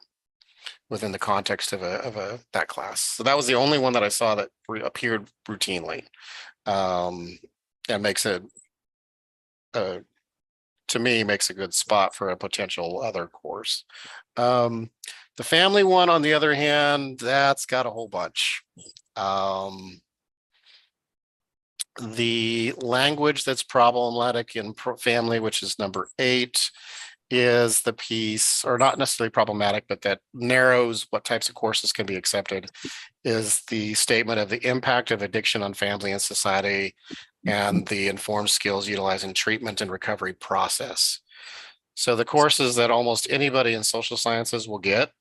within the context of that class. So that was the only one that I saw that appeared routinely. And makes it, to me, makes a good spot for a potential other course. The family one, on the other hand, that's got a whole bunch. The language that's problematic in family, which is number 8, is the piece, or not necessarily problematic, but that narrows what types of courses can be accepted, is the statement of the impact of addiction on family and society and the informed skills utilizing treatment and recovery process. So the courses that almost anybody in social sciences will get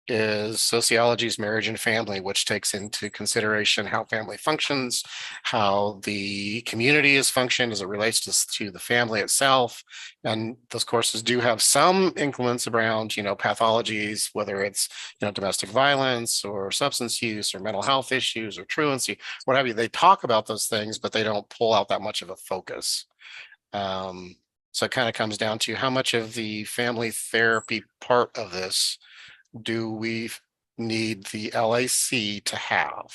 is sociology's marriage and family, which takes into consideration how family functions, how the community is functioned as it relates to the family itself. And those courses do have some increments around, pathologies, whether it's, domestic violence or substance use or mental health issues or truancy, what have you. They talk about those things, but they don't pull out that much of a focus. So it kind of comes down to how much of the family therapy part of this do we need the LAC to have?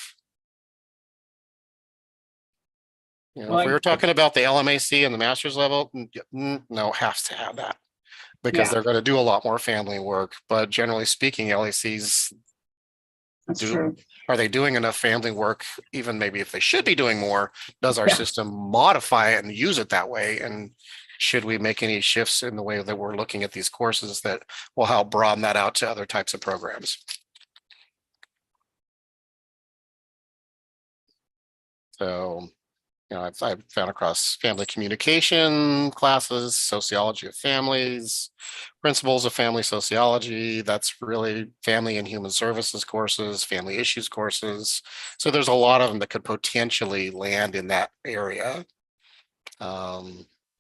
If we were talking about the LMAC and the master's level, no, it has to have that because Yeah. they're going to do a lot more family work. But generally speaking, LACs, That's true. are they doing enough family work? Even maybe if they should be doing more, does our Yeah. system modify it and use it that way? And should we make any shifts in the way that we're looking at these courses that will help broaden that out to other types of programs? So, I've found across family communication classes, sociology of families, principles of family sociology. That's really family and human services courses, family issues courses. So there's a lot of them that could potentially land in that area.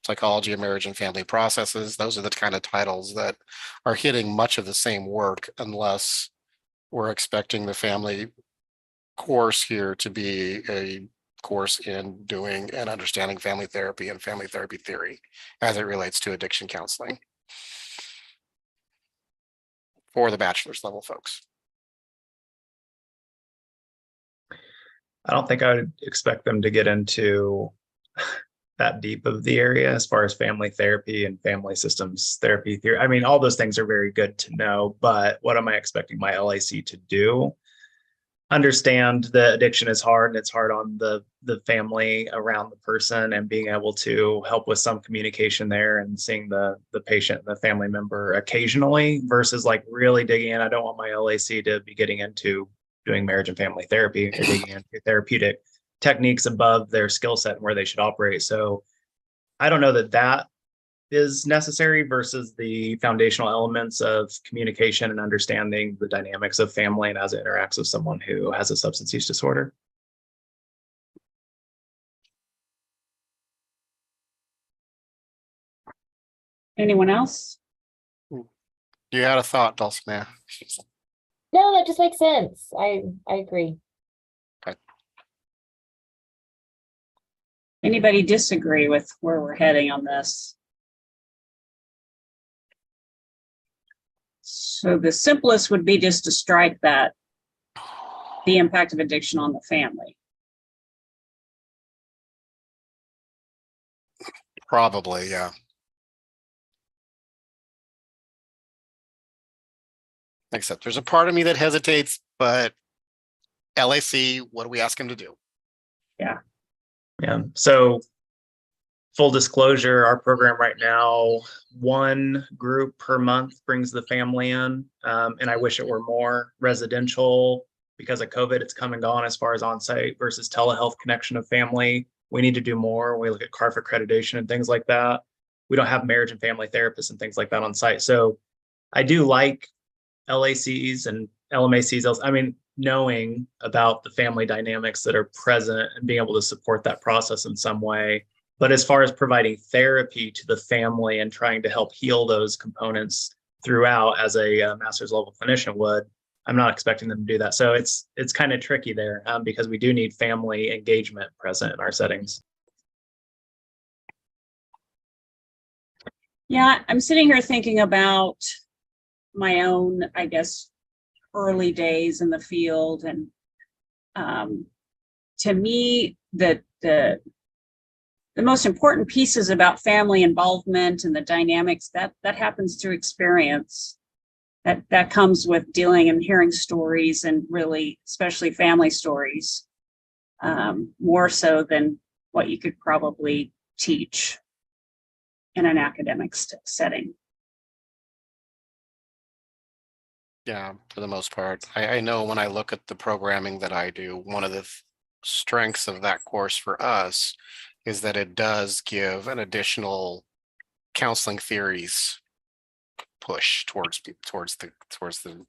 Psychology of marriage and family processes. Those are the kind of titles that are hitting much of the same work, unless we're expecting the family course here to be a course in doing and understanding family therapy and family therapy theory as it relates to addiction counseling for the bachelor's level folks. I don't think I would expect them to get into that deep of the area as far as family therapy and family systems therapy theory. I mean, all those things are very good to know, but what am I expecting my LAC to do? Understand that addiction is hard and it's hard on the family around the person, and being able to help with some communication there and seeing the patient and the family member occasionally versus like really digging in. I don't want my LAC to be getting into doing marriage and family therapy or digging into therapeutic techniques above their skill set and where they should operate. So I don't know that that is necessary versus the foundational elements of communication and understanding the dynamics of family and as it interacts with someone who has a substance use disorder. Anyone else? You had a thought, Dulcinea? No, that just makes sense. I agree. Anybody disagree with where we're heading on this? So the simplest would be just to strike that, the impact of addiction on the family. Probably, yeah. Except there's a part of me that hesitates, but LAC, what do we ask him to do? Yeah. So full disclosure, our program right now, one group per month brings the family in. And I wish it were more residential. Because of COVID, it's come and gone as far as on-site versus telehealth connection of family. We need to do more. We look at CARF accreditation and things like that. We don't have marriage and family therapists and things like that on site. So I do like LACs and LMACs. I mean, knowing about the family dynamics that are present and being able to support that process in some way. But as far as providing therapy to the family and trying to help heal those components throughout as a master's level clinician would, I'm not expecting them to do that. So it's kind of tricky there because we do need family engagement present in our settings. Yeah, I'm sitting here thinking about my own, I guess, early days in the field. And to me, the most important pieces about family involvement and the dynamics that happens through experience. That comes with dealing and hearing stories, and really, especially family stories, more so than what you could probably teach in an academic setting. Yeah, for the most part. I know when I look at the programming that I do, one of the strengths of that course for us is that it does give an additional counseling theories push towards the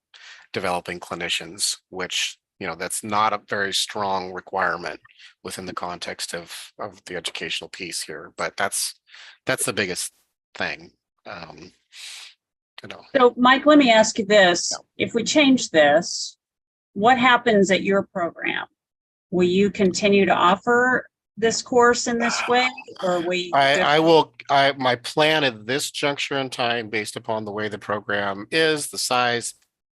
developing clinicians, which, you know, that's not a very strong requirement within the context of the educational piece here, but that's the biggest thing. You know. So Mike, let me ask you this. If we change this, what happens at your program? Will you continue to offer this course in this way, or my plan at this juncture in time, based upon the way the program is, the size,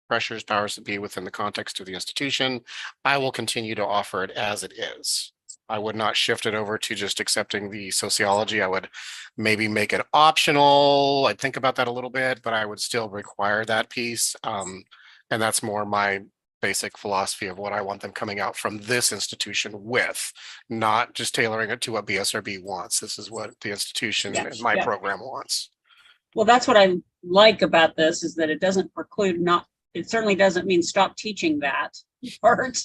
pressures, powers that be within the context of the institution, I will continue to offer it as it is. I would not shift it over to just accepting the sociology. I would maybe make it optional. I'd think about that a little bit, but I would still require that piece. And that's more my basic philosophy of what I want them coming out from this institution with, not just tailoring it to what BSRB wants. This is what the institution and my program wants. Well, that's what I like about this, is that it doesn't preclude it certainly doesn't mean stop teaching that part.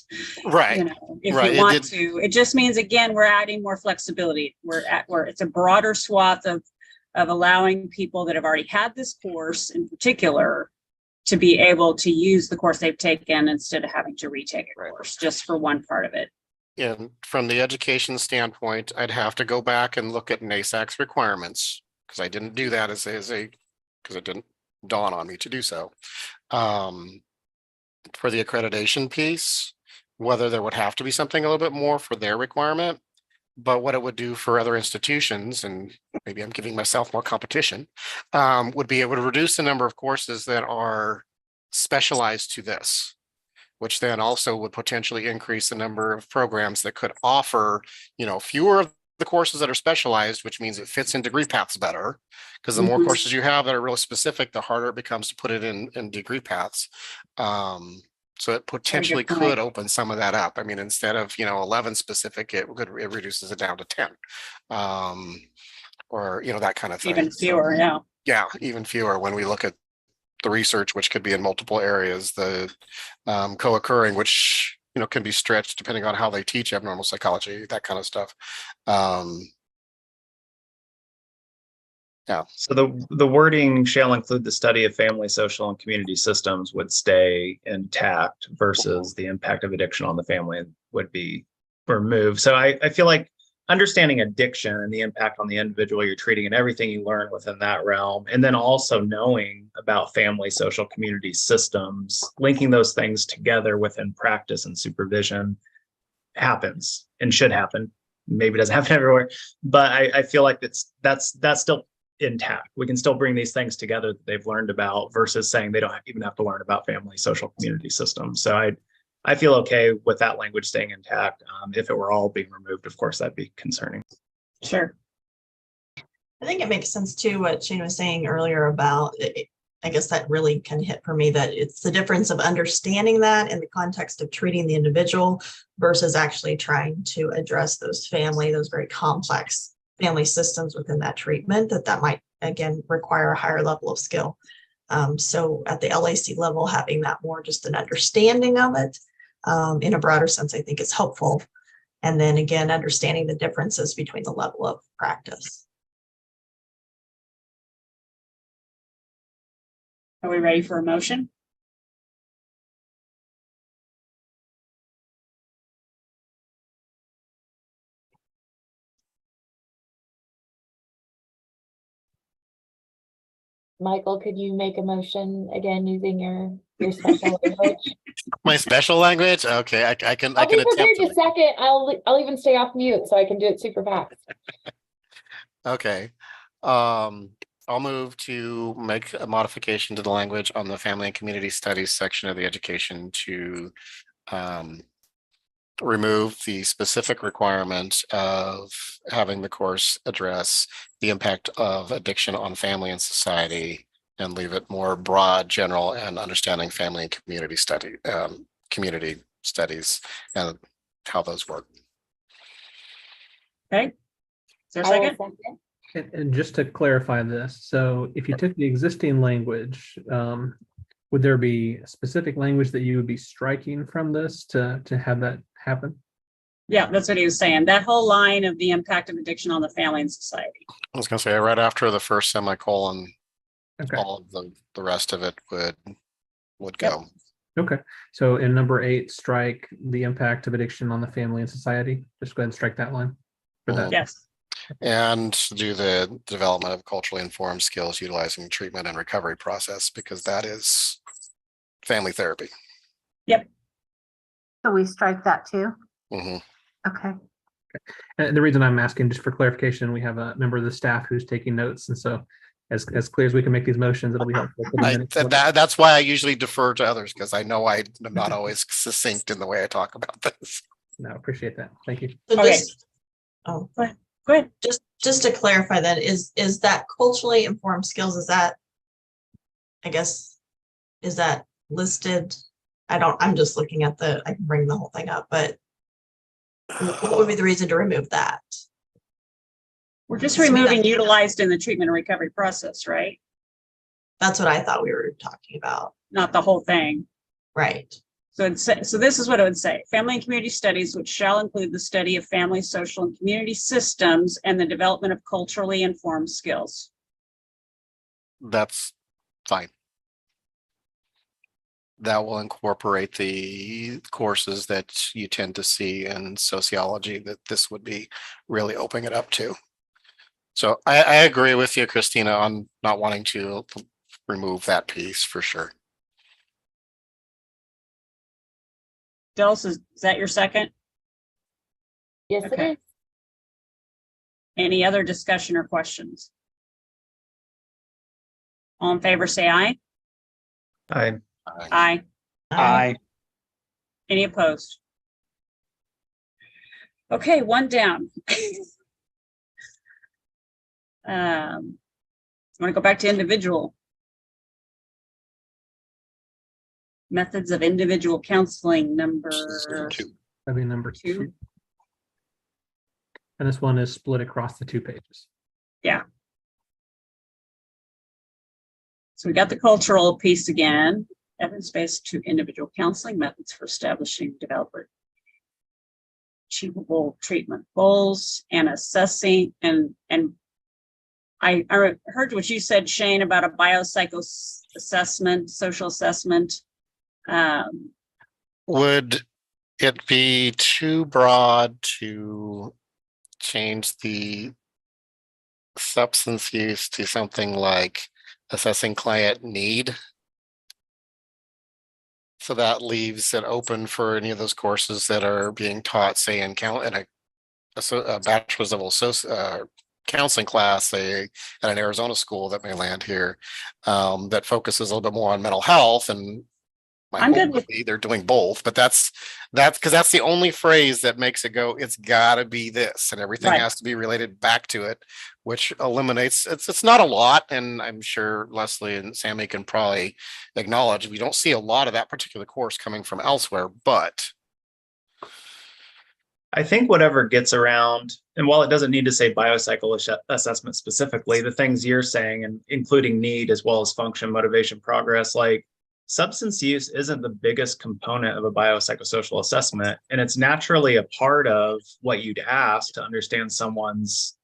Right. You know, if you want to, it just means, again, we're adding more flexibility. We're it's a broader swath of allowing people that have already had this course in particular to be able to use the course they've taken instead of having to retake a course just for one part of it. And from the education standpoint, I'd have to go back and look at NASAC's requirements, because I didn't do that because it didn't dawn on me to do so. For the accreditation piece, whether there would have to be something a little bit more for their requirement, but what it would do for other institutions, and maybe I'm giving myself more competition, would be able to reduce the number of courses that are specialized to this, which then also would potentially increase the number of programs that could offer, you know, fewer of the courses that are specialized, which means it fits in degree paths better, because the more courses you have that are really specific, the harder it becomes to put it in degree paths. So it potentially could open some of that up. I mean, instead of, you know, 11 specific, it reduces it down to 10, or, you know, that kind of thing. Even fewer, Yeah, even fewer when we look at the research, which could be in multiple areas, the co-occurring, which, you know, can be stretched depending on how they teach abnormal psychology, that kind of stuff. Yeah. So the wording shall include the study of family, social, and community systems would stay intact versus the impact of addiction on the family would be removed. So I feel like understanding addiction and the impact on the individual you're treating and everything you learn within that realm, and then also knowing about family, social, community systems, linking those things together within practice and supervision happens and should happen. Maybe it doesn't happen everywhere, but I feel like that's still intact. We can still bring these things together that they've learned about versus saying they don't even have to learn about family, social, community systems. So I feel okay with that language staying intact. If it were all being removed, of course, that'd be concerning. Sure. I think it makes sense too, what Shane was saying earlier about, I guess that really can hit for me, that it's the difference of understanding that in the context of treating the individual versus actually trying to address those very complex family systems within that treatment, that might, again, require a higher level of skill. So at the LAC level, having that more just an understanding of it in a broader sense, I think is helpful. And then again, understanding the differences between the level of practice. Are we ready for a motion? Michael, could you make a motion again using your special language? My special language? Okay, I can I'll be attempt prepared to in a second. I'll even stay off mute so I can do it super fast. Okay. I'll move to make a modification to the language on the family and community studies section of the education to remove the specific requirement of having the course address the impact of addiction on family and society, and leave it more broad, general, and understanding family and community studies and how those work. Okay. Is there a I will second? And just to clarify this, so if you took the existing language, would there be a specific language that you would be striking from this to have that happen? Yeah, that's what he was saying. That whole line of the impact of addiction on the family and society. I was gonna say, right after the first semicolon, Okay, all of the rest of it would Yep. go. okay. So in number 8, strike the impact of addiction on the family and society. Just go ahead and strike that line for that. Yes. And do the development of culturally informed skills utilizing treatment and recovery process, because that is family therapy. So we strike that too? Mhm. Okay. And the reason I'm asking, just for clarification, we have a member of the staff who's taking notes. And so as clear as we can make these motions, it'll be helpful. For the minutes. That's why I usually defer to others, because I know I'm not always succinct in the way I talk about this. No, appreciate that. Thank you. So Okay. just, oh, Go ahead. just to clarify that, is that culturally informed skills, is that, I guess, is that listed? I'm just looking at I can bring the whole thing up, but what would be the reason to remove that? We're just To me, removing that's- utilized in the treatment and recovery process, right? That's what I thought we were talking about. Not the whole thing. Right. So this is what it would say. Family and community studies, which shall include the study of family, social, and community systems and the development of culturally informed skills. That's fine. That will incorporate the courses that you tend to see in sociology that this would be really opening it up to. So I agree with you, Christina, on not wanting to remove that piece for sure. Dels, is that your second? Yes, it Okay. is. Any other discussion or questions? All in favor, say aye. Aye. Aye. Any opposed? Okay, one down. Want to go back to individual methods of individual counseling, number Two. That'd be number 2. 2. And this one is split across the 2 pages. So we got the cultural piece again, evidence-based to individual counseling methods for establishing developer achievable treatment goals and assessing and I heard what you said, Shane, about a biopsycho assessment, social assessment. Would it be too broad to change the substance use to something like assessing client need? So that leaves it open for any of those courses that are being taught, say in a bachelor's level counseling class, say at an Arizona school that may land here, that focuses a little bit more on mental health. And my I'm hope good would with- be they're doing both, but that's because that's the only phrase that makes it go, it's gotta be this, and everything Right. has to be related back to it, which eliminates, it's not a lot. And I'm sure Leslie and Sammy can probably acknowledge, we don't see a lot of that particular course coming from elsewhere, but I think whatever gets around, and while it doesn't need to say biopsychological assessment specifically, the things you're saying, and including need as well as function, motivation, progress, like substance use isn't the biggest component of a biopsychosocial assessment. And it's naturally a part of what you'd ask to understand someone's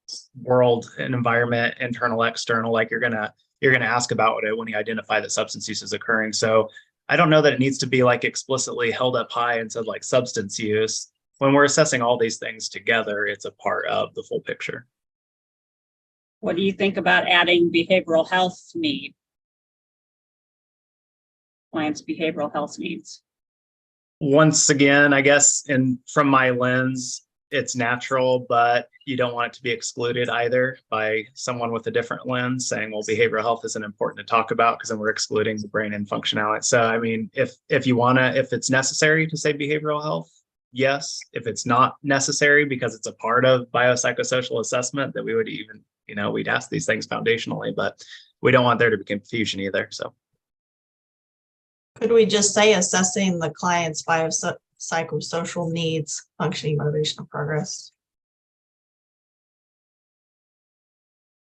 world and environment, internal, external, like you're gonna ask about it when you identify that substance use is occurring. So I don't know that it needs to be like explicitly held up high and said like substance use. When we're assessing all these things together, it's a part of the full picture. What do you think about adding behavioral health need? Clients' behavioral health needs. Once again, I guess, and from my lens, it's natural, but you don't want it to be excluded either by someone with a different lens saying, well, behavioral health isn't important to talk about because then we're excluding the brain and functionality. So, I mean, if it's necessary to say behavioral health, yes. If it's not necessary because it's a part of biopsychosocial assessment, that we would even, we'd ask these things foundationally, but we don't want there to be confusion either. So Could we just say assessing the client's biopsychosocial needs, functioning, motivation, and progress?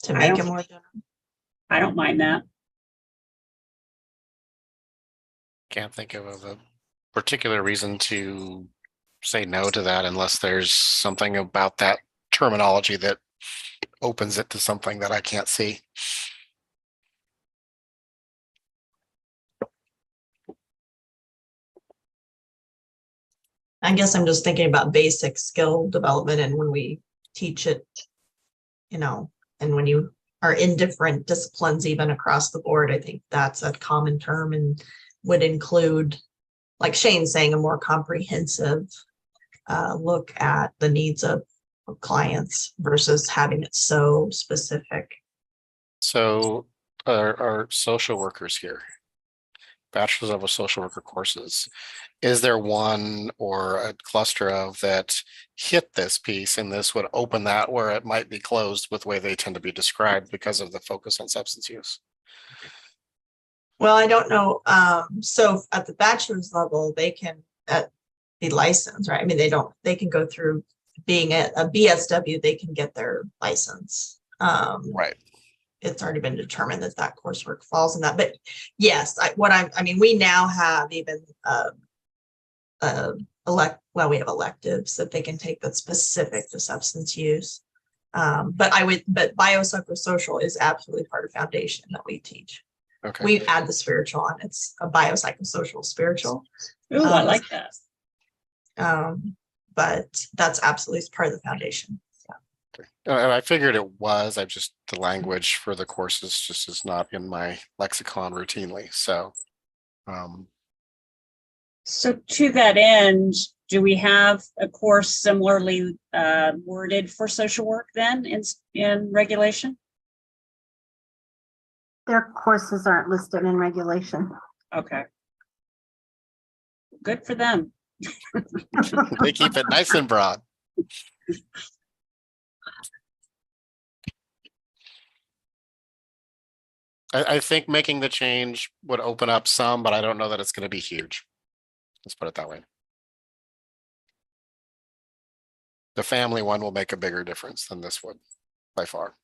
To I make don't- it more general. I don't mind that. can't think of a particular reason to say no to that unless there's something about that terminology that opens it to something that I can't see. I guess I'm just thinking about basic skill development and when we teach it, you know, and when you are in different disciplines, even across the board, I think that's a common term and would include, like Shane's saying, a more comprehensive look at the needs of clients versus having it so specific. So our social workers here, bachelor's level social worker courses, is there one or a cluster of that hit this piece and this would open that where it might be closed with the way they tend to be described because of the focus on substance use? Well, I don't know. So at the bachelor's level, they can be licensed, right? I mean, they can go through being a BSW, they can get their license. Right. It's already been determined that that coursework falls in that. But yes, I mean, we now have even we have electives that they can take that's specific to substance use. But biopsychosocial is absolutely part of foundation that we teach. Okay. We add the spiritual on. It's a biopsychosocial spiritual. Ooh, I like that. But that's absolutely part of the foundation. And I figured it was, the language for the courses just is not in my lexicon routinely. So, So to that end, do we have a course similarly worded for social work then in regulation? Their courses aren't listed in regulation. Okay. Good for them. they keep it nice and broad. I think making the change would open up some, but I don't know that it's going to be huge. Let's put it that way. The family one will make a bigger difference than this would by far.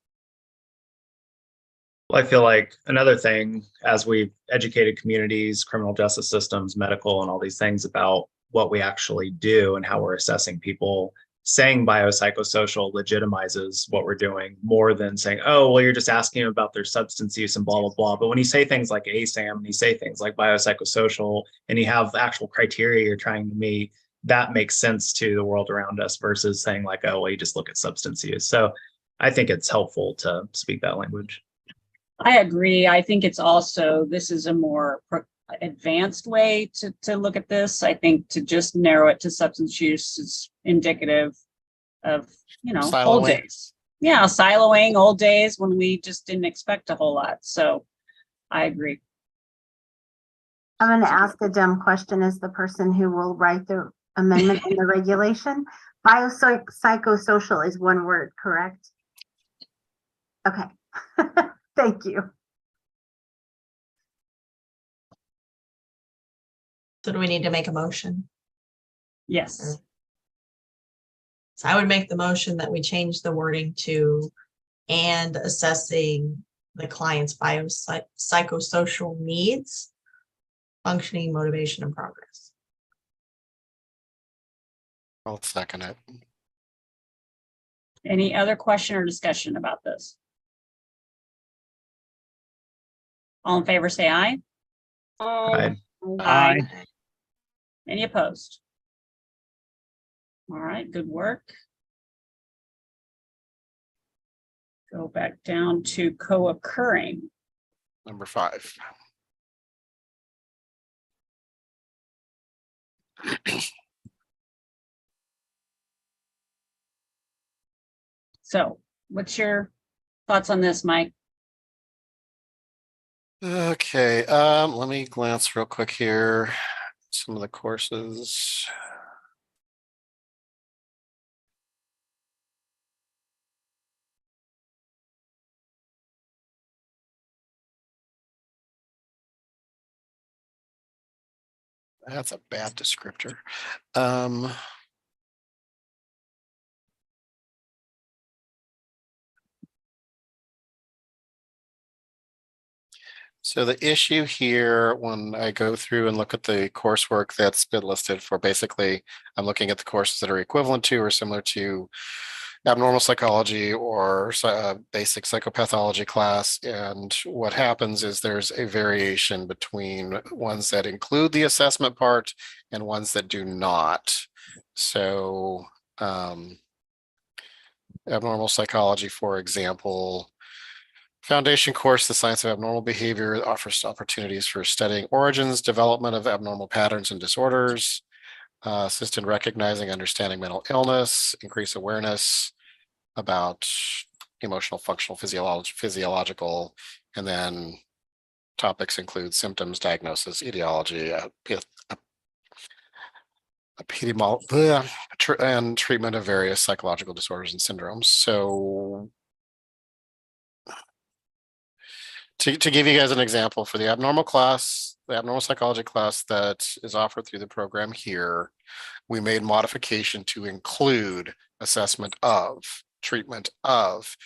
Well, I feel like another thing, as we've educated communities, criminal justice systems, medical, and all these things about what we actually do and how we're assessing people, saying biopsychosocial legitimizes what we're doing more than saying, oh, well, you're just asking about their substance use and blah, blah, blah. But when you say things like ASAM and you say things like biopsychosocial and you have actual criteria you're trying to meet, that makes sense to the world around us versus saying like, oh, well, you just look at substance use. So I think it's helpful to speak that language. I agree. I think it's also, this is a more advanced way to look at this. I think to just narrow it to substance use is indicative of, old days. Yeah, siloing, old days when we just didn't expect a whole lot. So I agree. I'm going to ask a dumb question as the person who will write the amendment in the regulation. Biopsychosocial is one word, correct? Okay. Thank you. So do we need to make a motion? Yes. So I would make the motion that we change the wording to and assessing the client's biopsychosocial needs, functioning, motivation, and progress. I'll second it. Any other question or discussion about this? All in favor, say aye. Aye. Aye. Any opposed? All right, good work. Go back down to co-occurring. Number 5. So what's your thoughts on this, Mike? Okay, let me glance real quick here. Some of the courses. That's a bad descriptor. So the issue here, when I go through and look at the coursework that's been listed for, basically, I'm looking at the courses that are equivalent to or similar to abnormal psychology or basic psychopathology class. And what happens is there's a variation between ones that include the assessment part and ones that do not. So abnormal psychology, for example, foundation course, The Science of Abnormal Behavior, offers opportunities for studying origins, development of abnormal patterns and disorders, assist in recognizing, understanding mental illness, increase awareness about emotional, functional, physiological, and then topics include symptoms, diagnosis, etiology, and treatment of various psychological disorders and syndromes. So to give you guys an example, for the abnormal class, the abnormal psychology class that is offered through the program here, we made modification to include assessment of, treatment of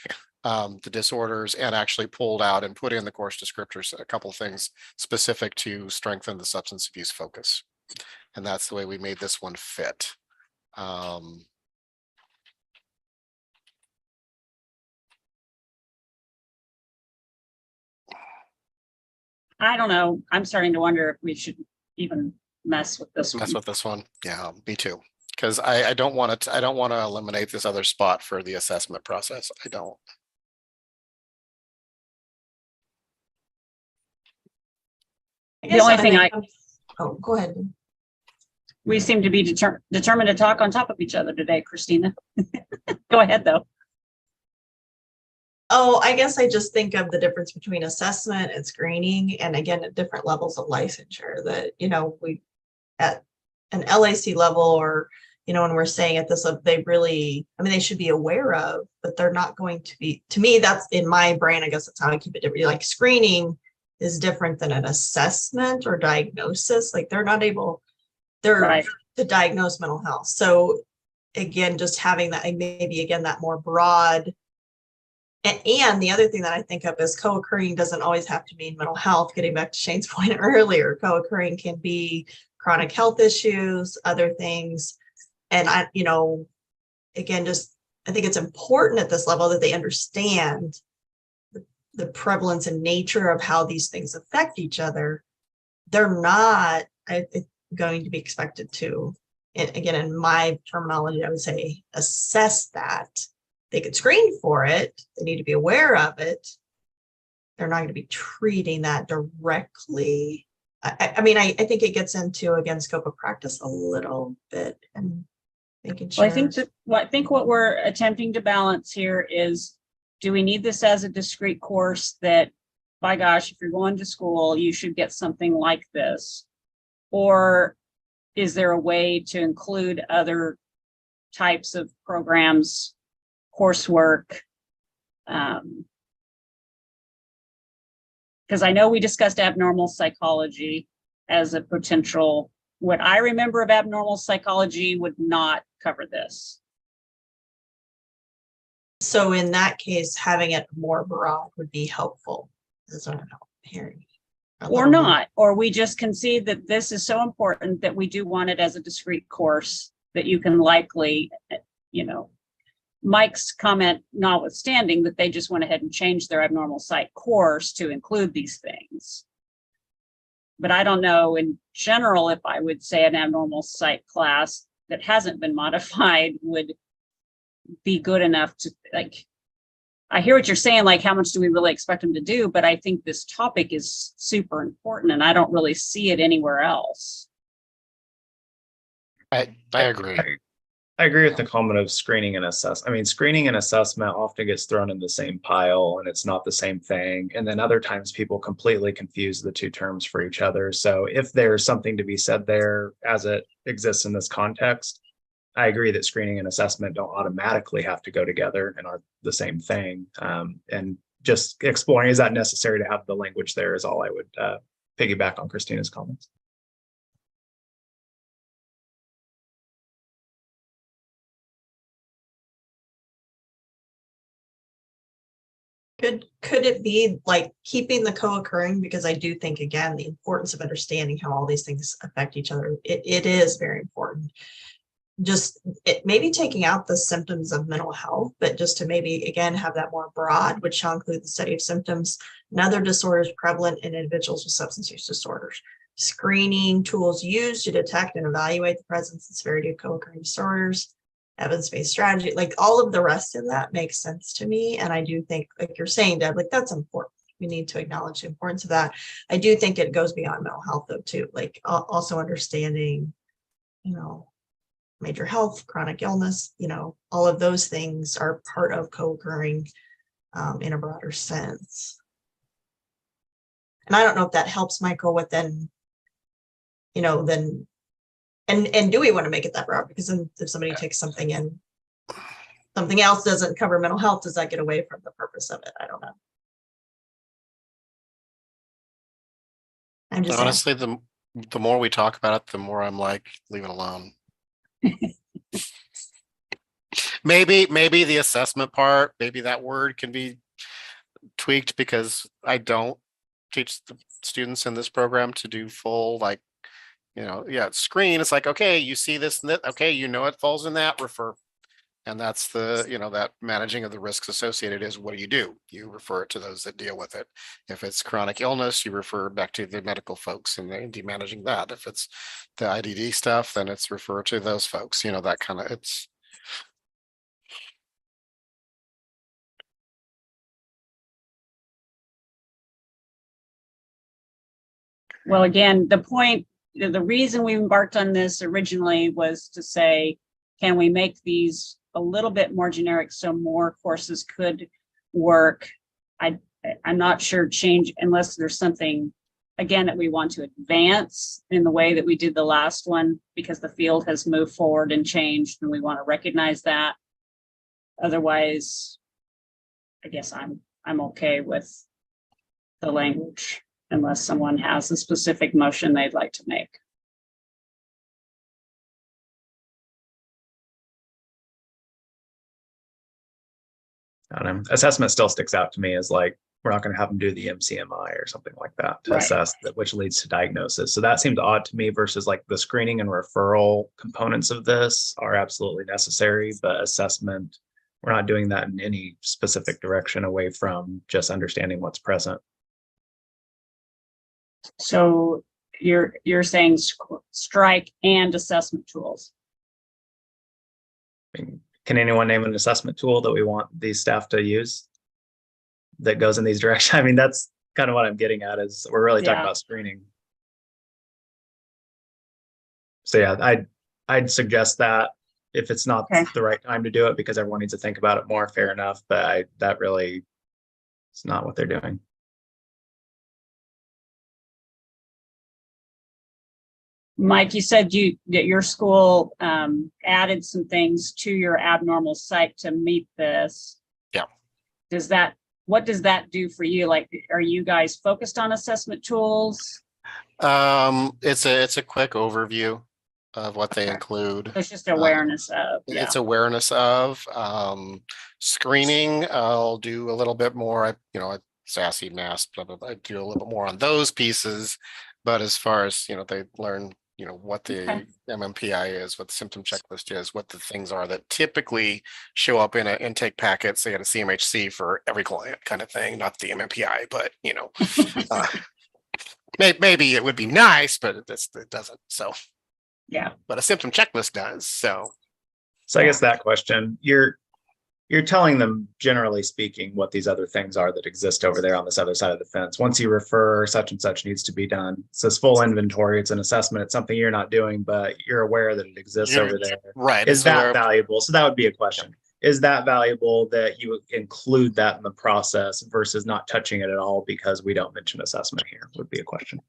the disorders, and actually pulled out and put in the course descriptors a couple of things specific to strengthen the substance abuse focus. And that's the way we made this one fit. I don't know. I'm starting to wonder if we should even mess with this one. Mess with this one. Yeah, me too. Because I don't want to. I don't want to eliminate this other spot for the assessment process. I don't. The only thing oh, go ahead. we seem to be determined to talk on top of each other today, Christina. Go ahead, though. Oh, I guess I just think of the difference between assessment and screening, and again, at different levels of licensure that, we at an LAC level, or, when we're saying at this, they really, they should be aware of, but they're not going to be, to me, that's in my brain, I guess that's how I keep it different. Like screening is different than an assessment or diagnosis. Like they're not able, Right. to diagnose mental health. So again, just having that, maybe again, that more broad. And the other thing that I think of is co-occurring doesn't always have to mean mental health. Getting back to Shane's point earlier, co-occurring can be chronic health issues, other things. And again, I think it's important at this level that they understand the prevalence and nature of how these things affect each other. They're not going to be expected to, and again, in my terminology, I would say assess that. They could screen for it. They need to be aware of it. They're not going to be treating that directly. I think it gets into, again, scope of practice a little bit and making sure. Well, I think what we're attempting to balance here is, do we need this as a discrete course that, by gosh, if you're going to school, you should get something like this? Or is there a way to include other types of programs, coursework? Because I know we discussed abnormal psychology as a potential. What I remember of abnormal psychology would not cover this. So in that case, having it more broad would be helpful, as I'm hearing. Or not, or we just concede that this is so important that we do want it as a discrete course that you can likely, Mike's comment notwithstanding, that they just went ahead and changed their abnormal psych course to include these things. But I don't know in general if I would say an abnormal psych class that hasn't been modified would be good enough to, I hear what you're saying, like how much do we really expect them to do? But I think this topic is super important and I don't really see it anywhere else. I agree. I agree with the comment of screening and assessment. Screening and assessment often gets thrown in the same pile and it's not the same thing. And then other times people completely confuse the two terms for each other. So if there's something to be said there as it exists in this context, I agree that screening and assessment don't automatically have to go together and are the same thing. And just exploring, is that necessary to have the language there, is all I would piggyback on Christina's comments. Could it be like keeping the co-occurring? Because I do think, again, the importance of understanding how all these things affect each other. It is very important. Just maybe taking out the symptoms of mental health, but just to maybe, again, have that more broad, which shall include the study of symptoms and other disorders prevalent in individuals with substance use disorders. Screening tools used to detect and evaluate the presence and severity of co-occurring disorders, evidence-based strategy, like all of the rest of that makes sense to me. And I do think, like you're saying, Deb, like that's important. We need to acknowledge the importance of that. I do think it goes beyond mental health though, too, like also understanding, major health, chronic illness, all of those things are part of co-occurring in a broader sense. And I don't know if that helps, Michael, with then, and do we want to make it that broad? Because then if somebody takes something in, something else doesn't cover mental health, does that get away from the purpose of it? I don't know. I'm just Honestly, the more we talk about it, the more I'm like, leave it alone. Maybe the assessment part, maybe that word can be tweaked, because I don't teach the students in this program to do full, like, screen. It's like, okay, you see this and that, okay, it falls in that, refer. And that's the, that managing of the risks associated is, what do? You refer it to those that deal with it. If it's chronic illness, you refer back to the medical folks and they managing that. If it's the IDD stuff, then it's refer to those folks, that kind of, it's. Well, again, the reason we embarked on this originally was to say, can we make these a little bit more generic so more courses could work? I'm not sure change, unless there's something, again, that we want to advance in the way that we did the last one, because the field has moved forward and changed and we want to recognize that. Otherwise, I guess I'm okay with the language, unless someone has a specific motion they'd like to make. I don't know. Assessment still sticks out to me as like, we're not going to have them do the MCMI or something like that to Right. assess that, which leads to diagnosis. So that seems odd to me, versus like the screening and referral components of this are absolutely necessary, but assessment, we're not doing that in any specific direction away from just understanding what's present. So you're saying strike and assessment tools. I mean, can anyone name an assessment tool that we want these staff to use that goes in these directions? I mean, that's kind of what I'm getting at, is we're really talking Yeah. about screening. So yeah, I'd suggest that if it's not Okay. the right time to do it because everyone needs to think about it more, fair enough. But that really is not what they're doing. Mike, you said that your school added some things to your abnormal psych to meet this. Yeah. What does that do for you? Like, are you guys focused on assessment tools? It's a quick overview of what they include. It's just awareness of. Yeah. It's awareness of screening. I'll do a little bit more, SASE, mask, blah, blah, blah. I do a little bit more on those pieces. But as far as, they learn, what the Okay. MMPI is, what the symptom checklist is, what the things are that typically show up in an intake packet. So you got a CMHC for every client kind of thing, not the MMPI, but, maybe it would be nice, but it doesn't. So, Yeah. but a symptom checklist does. So I guess that question, you're telling them, generally speaking, what these other things are that exist over there on this other side of the fence. Once you refer, such and such needs to be done. It says full inventory. It's an assessment. It's something you're not doing, but you're aware that it exists over there. right. Is so that valuable? So that would be a question. Is that valuable that you include that in the process versus not touching it at all because we don't mention assessment here, would be a question.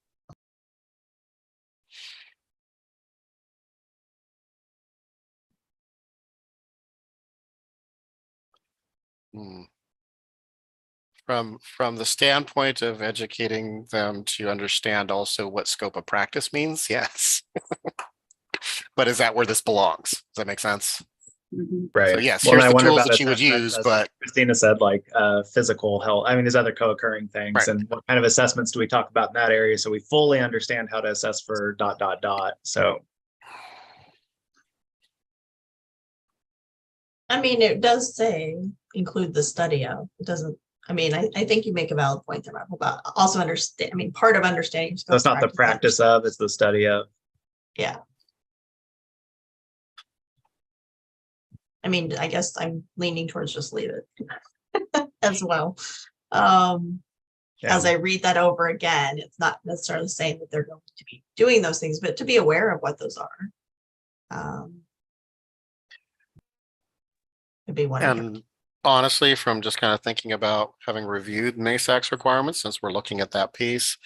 From the standpoint of educating them to understand also what scope of practice means, yes. But is that where this belongs? Does that make sense? Mhm. Right. So yes, Well, here's and I the wonder tools about that you would assessment, use, as but Christina said, like physical health. I mean, there's other co-occurring things, Right. and what kind of assessments do we talk about in that area so we fully understand how to assess for ... So I mean, it does say include the study of, it doesn't, I mean, I think you make a valid point there, Michael, but also understand, I mean, part of understanding. that's not the practice of, it's the study of. Yeah. I mean, I guess I'm leaning towards just leave it as well. As I read that over again, it's not necessarily saying that they're going to be doing those things, but to be aware of what those are. Would be one. and honestly, from just kind of thinking about having reviewed NASAC's requirements, since we're looking at that piece,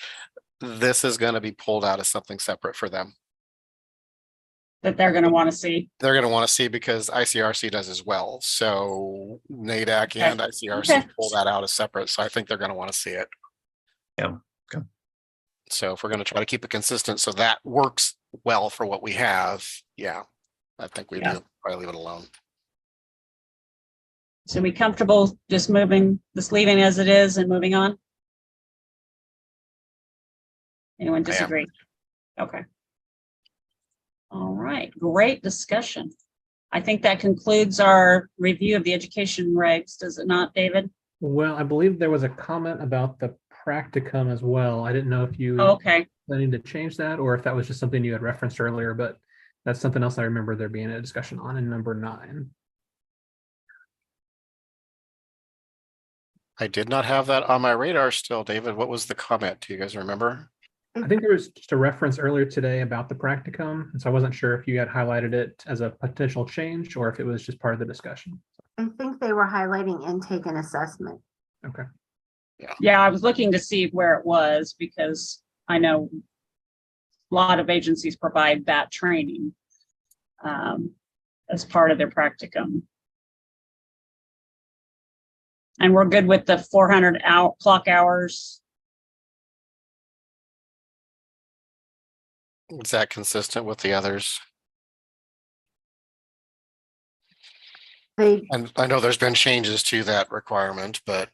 this is going to be pulled out as something separate for them. That they're going to want to see. They're going to want to see because ICRC does as well. So NADAC Okay. and ICRC Okay. pull that out as separate. So I think they're going to want to see it. Yeah. Okay. So if we're going to try to keep it consistent, so that works well for what we have. Yeah, I think we Yeah. do. Probably leave it alone. So we comfortable just leaving as it is and moving on? Anyone disagree? Okay. All right, great discussion. I think that concludes our review of the education regs, does it not, David? Well, I believe there was a comment about the practicum as well. I didn't know if you Okay, planning to change that or if that was just something you had referenced earlier, but that's something else I remember there being a discussion on in number 9. I did not have that on my radar still. David, what was the comment? Do you guys remember? I think there was just a reference earlier today about the practicum, and so I wasn't sure if you had highlighted it as a potential change or if it was just part of the discussion. I think they were highlighting intake and assessment. Okay. yeah, I was looking to see where it was because I know a lot of agencies provide that training as part of their practicum. And we're good with the 400 clock hours. Is that consistent with the others? They And I know there's been changes to that requirement, but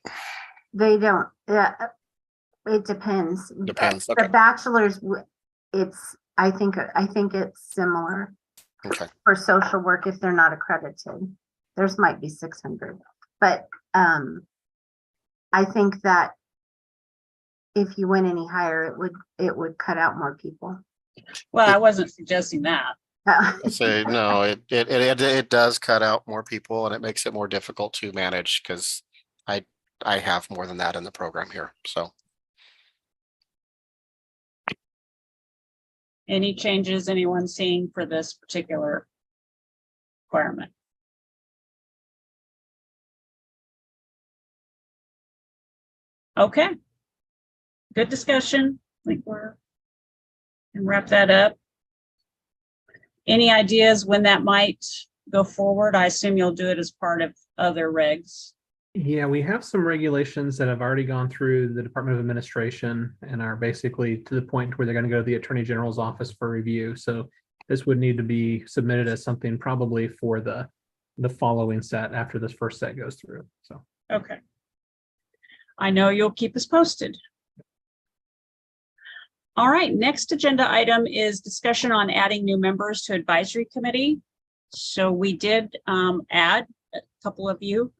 don't, it depends. Depends, The okay. bachelor's, I think it's similar okay. for social work if they're not accredited. Theirs might be 600, but I think that if you went any higher, it would cut out more people. Well, I wasn't suggesting that. I'd say no, it does cut out more people and it makes it more difficult to manage because I have more than that in the program here. So Any changes anyone seeing for this particular requirement? Okay. Good discussion. I think we're can wrap that up. Any ideas when that might go forward? I assume you'll do it as part of other regs. Yeah, we have some regulations that have already gone through the Department of Administration and are basically to the point where they're going to go to the Attorney General's office for review. So this would need to be submitted as something probably for the following set after this first set goes through. So Okay. I know you'll keep us posted. All right, next agenda item is discussion on adding new members to advisory committee. So we did add a couple of you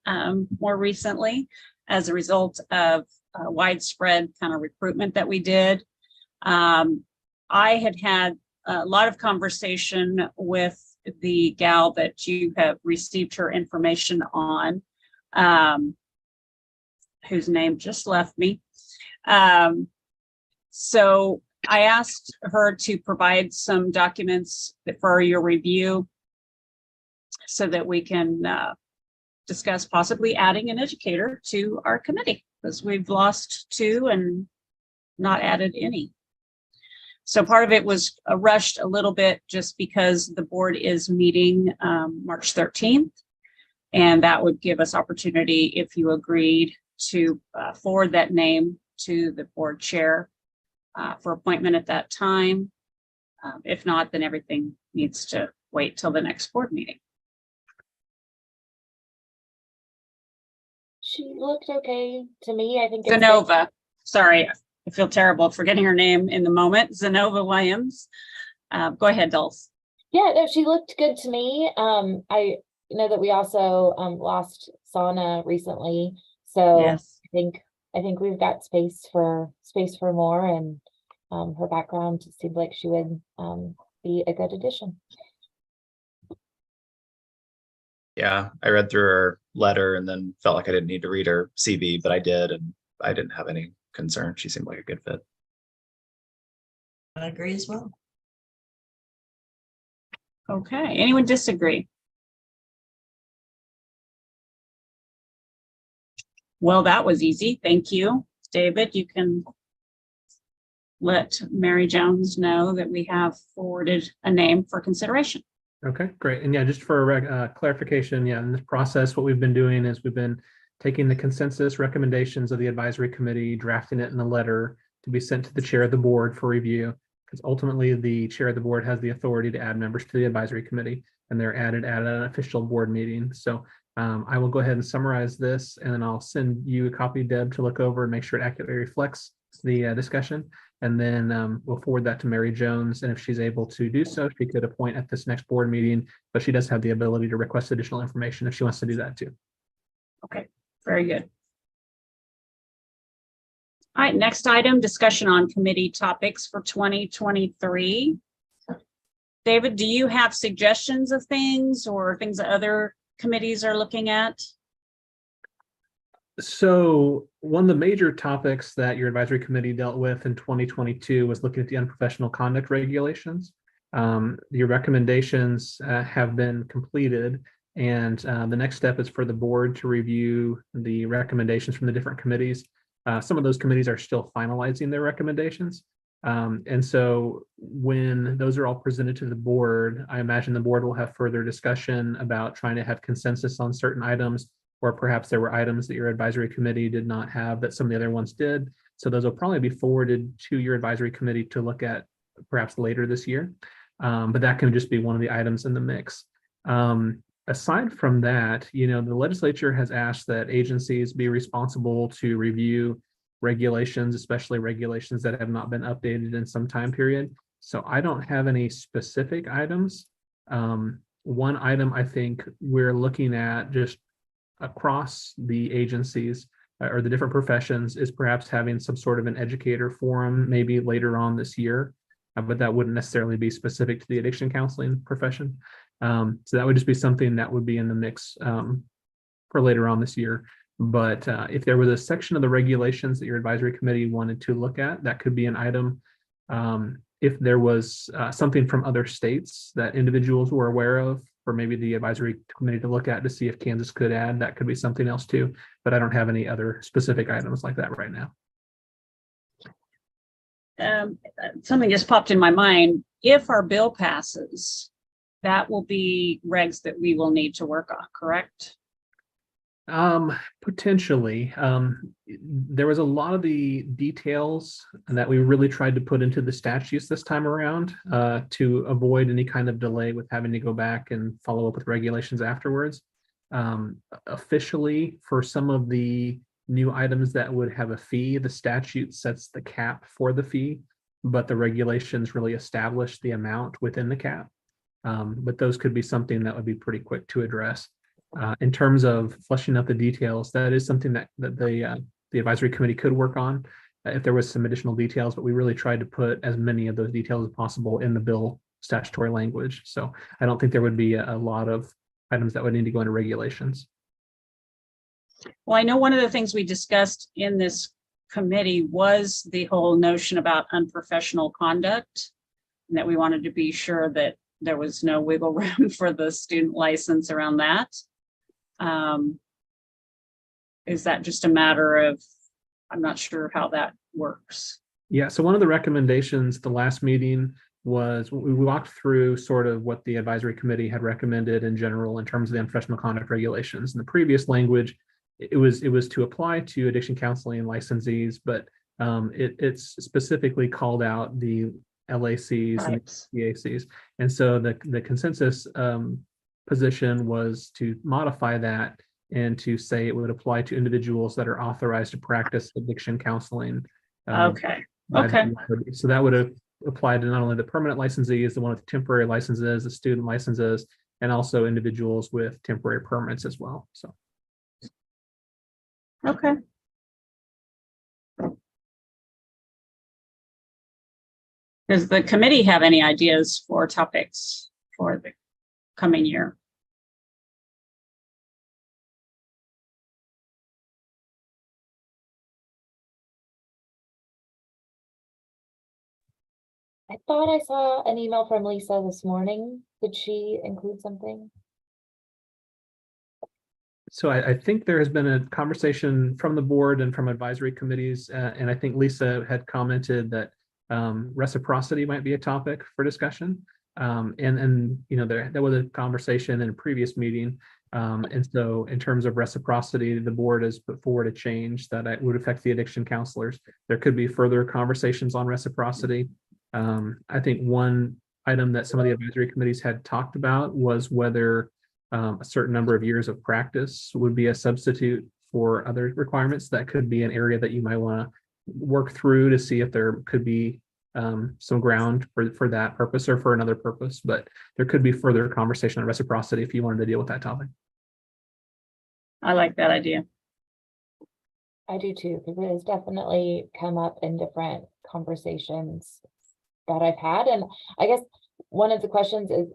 more recently as a result of widespread kind of recruitment that we did. I had a lot of conversation with the gal that you have received her information on, whose name just left me. So I asked her to provide some documents for your review so that we can discuss possibly adding an educator to our committee because we've lost 2 and not added any. So part of it was rushed a little bit just because the board is meeting March 13th. And that would give us opportunity if you agreed to forward that name to the board chair for appointment at that time. If not, then everything needs to wait till the next board meeting. She looked okay to me. I think it's Zenova, sorry, I feel terrible forgetting her name in the moment. Zenova Williams. Go ahead, Dulce. Yeah, no, she looked good to me. I know that we also lost Sana recently, so Yes. I think we've got space for more, and her background seemed like she would be a good addition. Yeah, I read through her letter and then felt like I didn't need to read her CV, but I did, and I didn't have any concern. She seemed like a good fit. I agree as well. Okay, anyone disagree? Well, that was easy. Thank you. David, you can let Mary Jones know that we have forwarded a name for consideration. Okay, great. And yeah, just for clarification, yeah, in this process, what we've been doing is we've been taking the consensus recommendations of the advisory committee, drafting it in a letter to be sent to the chair of the board for review, because ultimately the chair of the board has the authority to add members to the advisory committee, and they're added at an official board meeting. So I will go ahead and summarize this, and then I'll send you a copy, Deb, to look over and make sure it accurately reflects the discussion. And then we'll forward that to Mary Jones. And if she's able to do so, she could appoint at this next board meeting, but she does have the ability to request additional information if she wants to do that too. Okay, very good. All right, next item, discussion on committee topics for 2023. David, do you have suggestions of things or things that other committees are looking at? So one of the major topics that your advisory committee dealt with in 2022 was looking at the unprofessional conduct regulations. Your recommendations have been completed, and the next step is for the board to review the recommendations from the different committees. Some of those committees are still finalizing their recommendations. And so when those are all presented to the board, I imagine the board will have further discussion about trying to have consensus on certain items, or perhaps there were items that your advisory committee did not have that some of the other ones did. So those will probably be forwarded to your advisory committee to look at perhaps later this year. But that can just be one of the items in the mix. Aside from that, the legislature has asked that agencies be responsible to review regulations, especially regulations that have not been updated in some time period. So I don't have any specific items. One item I think we're looking at just across the agencies or the different professions is perhaps having some sort of an educator forum maybe later on this year, but that wouldn't necessarily be specific to the addiction counseling profession. So that would just be something that would be in the mix for later on this year. But if there was a section of the regulations that your advisory committee wanted to look at, that could be an item. If there was something from other states that individuals were aware of, for maybe the advisory committee to look at to see if Kansas could add, that could be something else too. But I don't have any other specific items like that right now. Something just popped in my mind. If our bill passes, that will be regs that we will need to work on, correct? Potentially. There was a lot of the details that we really tried to put into the statutes this time around to avoid any kind of delay with having to go back and follow up with regulations afterwards. Officially, for some of the new items that would have a fee, the statute sets the cap for the fee, but the regulations really establish the amount within the cap. But those could be something that would be pretty quick to address. In terms of fleshing out the details, that is something that the advisory committee could work on if there was some additional details, but we really tried to put as many of those details as possible in the bill statutory language. So I don't think there would be a lot of items that would need to go into regulations. Well, I know one of the things we discussed in this committee was the whole notion about unprofessional conduct, and that we wanted to be sure that there was no wiggle room for the student license around that. Is that just a matter of, I'm not sure how that works. Yeah, so one of the recommendations the last meeting was we walked through sort of what the advisory committee had recommended in general in terms of the unprofessional conduct regulations. In the previous language, it was to apply to addiction counseling licensees, but it's specifically called out the LACs and CACs. And so the consensus position was to modify that and to say it would apply to individuals that are authorized to practice addiction counseling. Okay, by the okay. BSRB. So that would have applied to not only the permanent licensees, the one with the temporary licenses, the student licenses, and also individuals with temporary permits as well. So. Okay. Does the committee have any ideas for topics for the coming year? I thought I saw an email from Lisa this morning. Did she include something? So I think there has been a conversation from the board and from advisory committees, and I think Lisa had commented that reciprocity might be a topic for discussion. And you know, there was a conversation in a previous meeting. And so in terms of reciprocity, the board has put forward a change that it would affect the addiction counselors. There could be further conversations on reciprocity. I think one item that some of the advisory committees had talked about was whether a certain number of years of practice would be a substitute for other requirements. That could be an area that you might want to work through to see if there could be some ground for that purpose or for another purpose, but there could be further conversation on reciprocity if you wanted to deal with that topic. I like that idea. I do too, because it has definitely come up in different conversations that I've had. And I guess one of the questions is,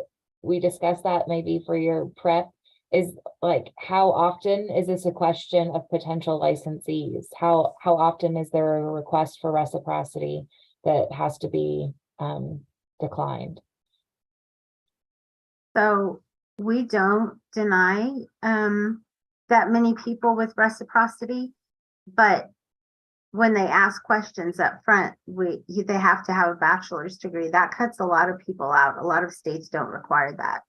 we discussed that maybe for your prep, is like, how often is this a question of potential licensees? How often is there a request for reciprocity that has to be declined? So we don't deny that many people with reciprocity, but when they ask questions up front, they have to have a bachelor's degree. That cuts a lot of people out. A lot of states don't require that.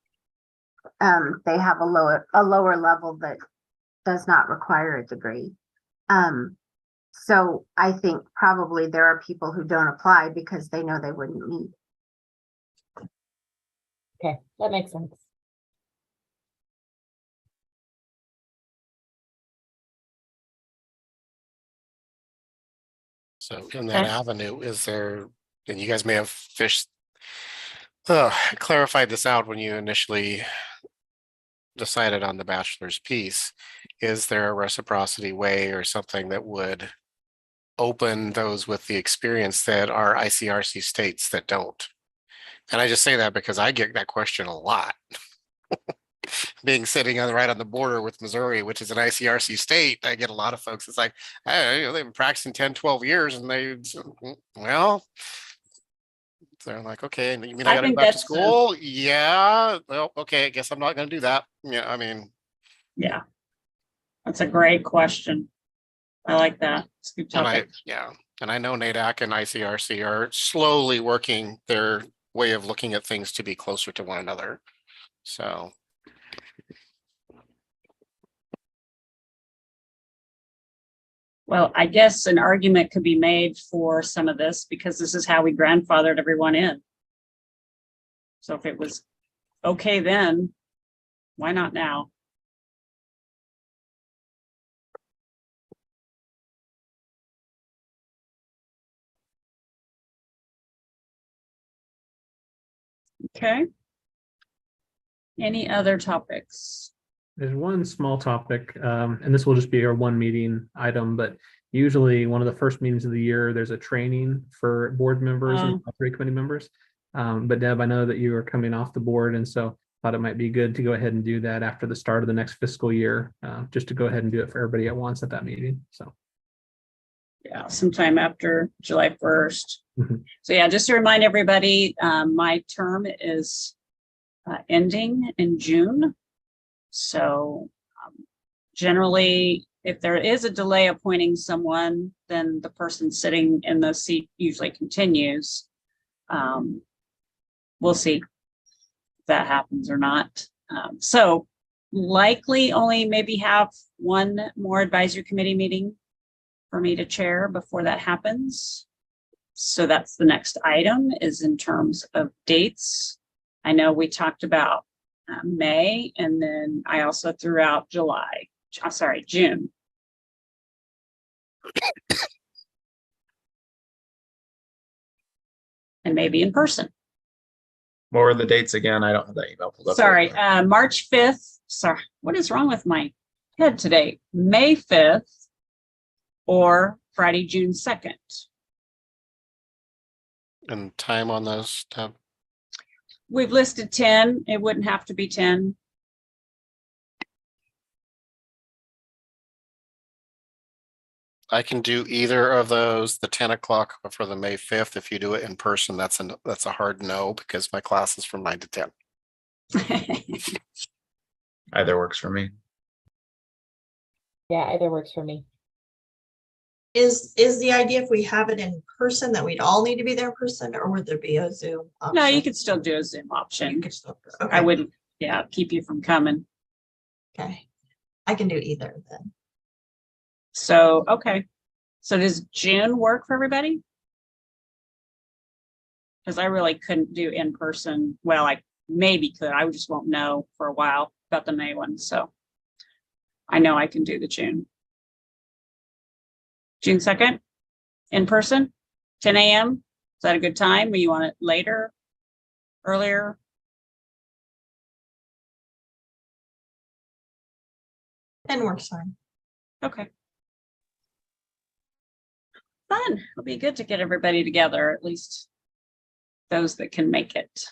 They have a lower level that does not require a degree. So I think probably there are people who don't apply because they know they wouldn't meet. Okay, that makes sense. So in that avenue, is there, and you guys may have clarified this out when you initially decided on the bachelor's piece, is there a reciprocity way or something that would open those with the experience that are ICRC states that don't? And I just say that because I get that question a lot. Being sitting right on the border with Missouri, which is an ICRC state, I get a lot of folks. It's like, they've been practicing 10, 12 years and well, they're like, okay, you mean I gotta go back to school? Yeah, well, okay, I guess I'm not gonna do that. Yeah, I mean. Yeah, that's a great question. I like that. It's a good topic. And I know NADAC and ICRC are slowly working their way of looking at things to be closer to one another. So. Well, I guess an argument could be made for some of this because this is how we grandfathered everyone in. So if it was okay then, why not now? Okay. Any other topics? There's one small topic, and this will just be our one meeting item, but usually one of the first meetings of the year, there's a training for board members and advisory committee members. But Deb, I know that you are coming off the board, and so thought it might be good to go ahead and do that after the start of the next fiscal year, just to go ahead and do it for everybody at once at that meeting. So. Yeah, sometime after July 1st. So yeah, just to remind everybody, my term is ending in June. So generally, if there is a delay appointing someone, then the person sitting in the seat usually continues. We'll see if that happens or not. So likely only maybe have one more advisory committee meeting for me to chair before that happens. So that's the next item, is in terms of dates. I know we talked about May, and then I also threw out July. sorry, June. And maybe in person. What were the dates again? I don't have that email pulled up. Sorry, March 5th. Sorry, what is wrong with my head today? May 5th or Friday, June 2nd. And time on those, We've listed 10. It wouldn't have to be 10. I can do either of those, the 10 o'clock for the May 5th. If you do it in person, that's a hard no because my class is from 9 to 10. Either works for me. Yeah, either works for me. Is the idea if we have it in person that we'd all need to be there in person, or would there be a Zoom option? No, you could still do a Zoom You option. could still, I okay, wouldn't, yeah, keep you from coming. okay. I can do either then. So, okay. So does June work for everybody? Because I really couldn't do in person. Well, I maybe could. I just won't know for a while about the May one. So I know I can do the June. June 2nd, in person, 10 a.m. Is that a good time? Or you want it later, earlier? And works fine. Okay. Fun. It'll be good to get everybody together, at least those that can make it.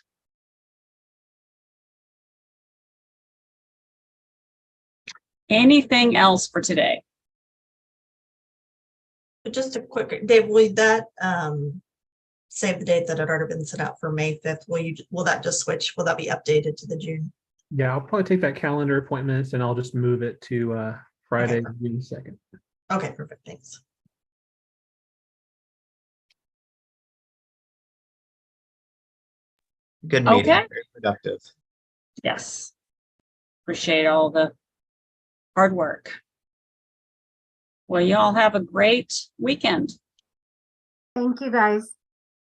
Anything else for today? But just a quick, Dave, will that save the date that had already been set out for May 5th? Will that just switch? Will that be updated to the June? Yeah, I'll probably take that calendar appointments and I'll just move it to Friday, Okay. June 2nd. Okay, perfect. Thanks. Good meeting, Okay. very productive. Yes. Appreciate all the hard work. Well, you all have a great weekend. Thank you, guys.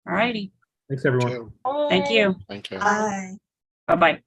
All righty. Thanks, everyone. Two. Thank you. Thank you. Bye. Bye-bye.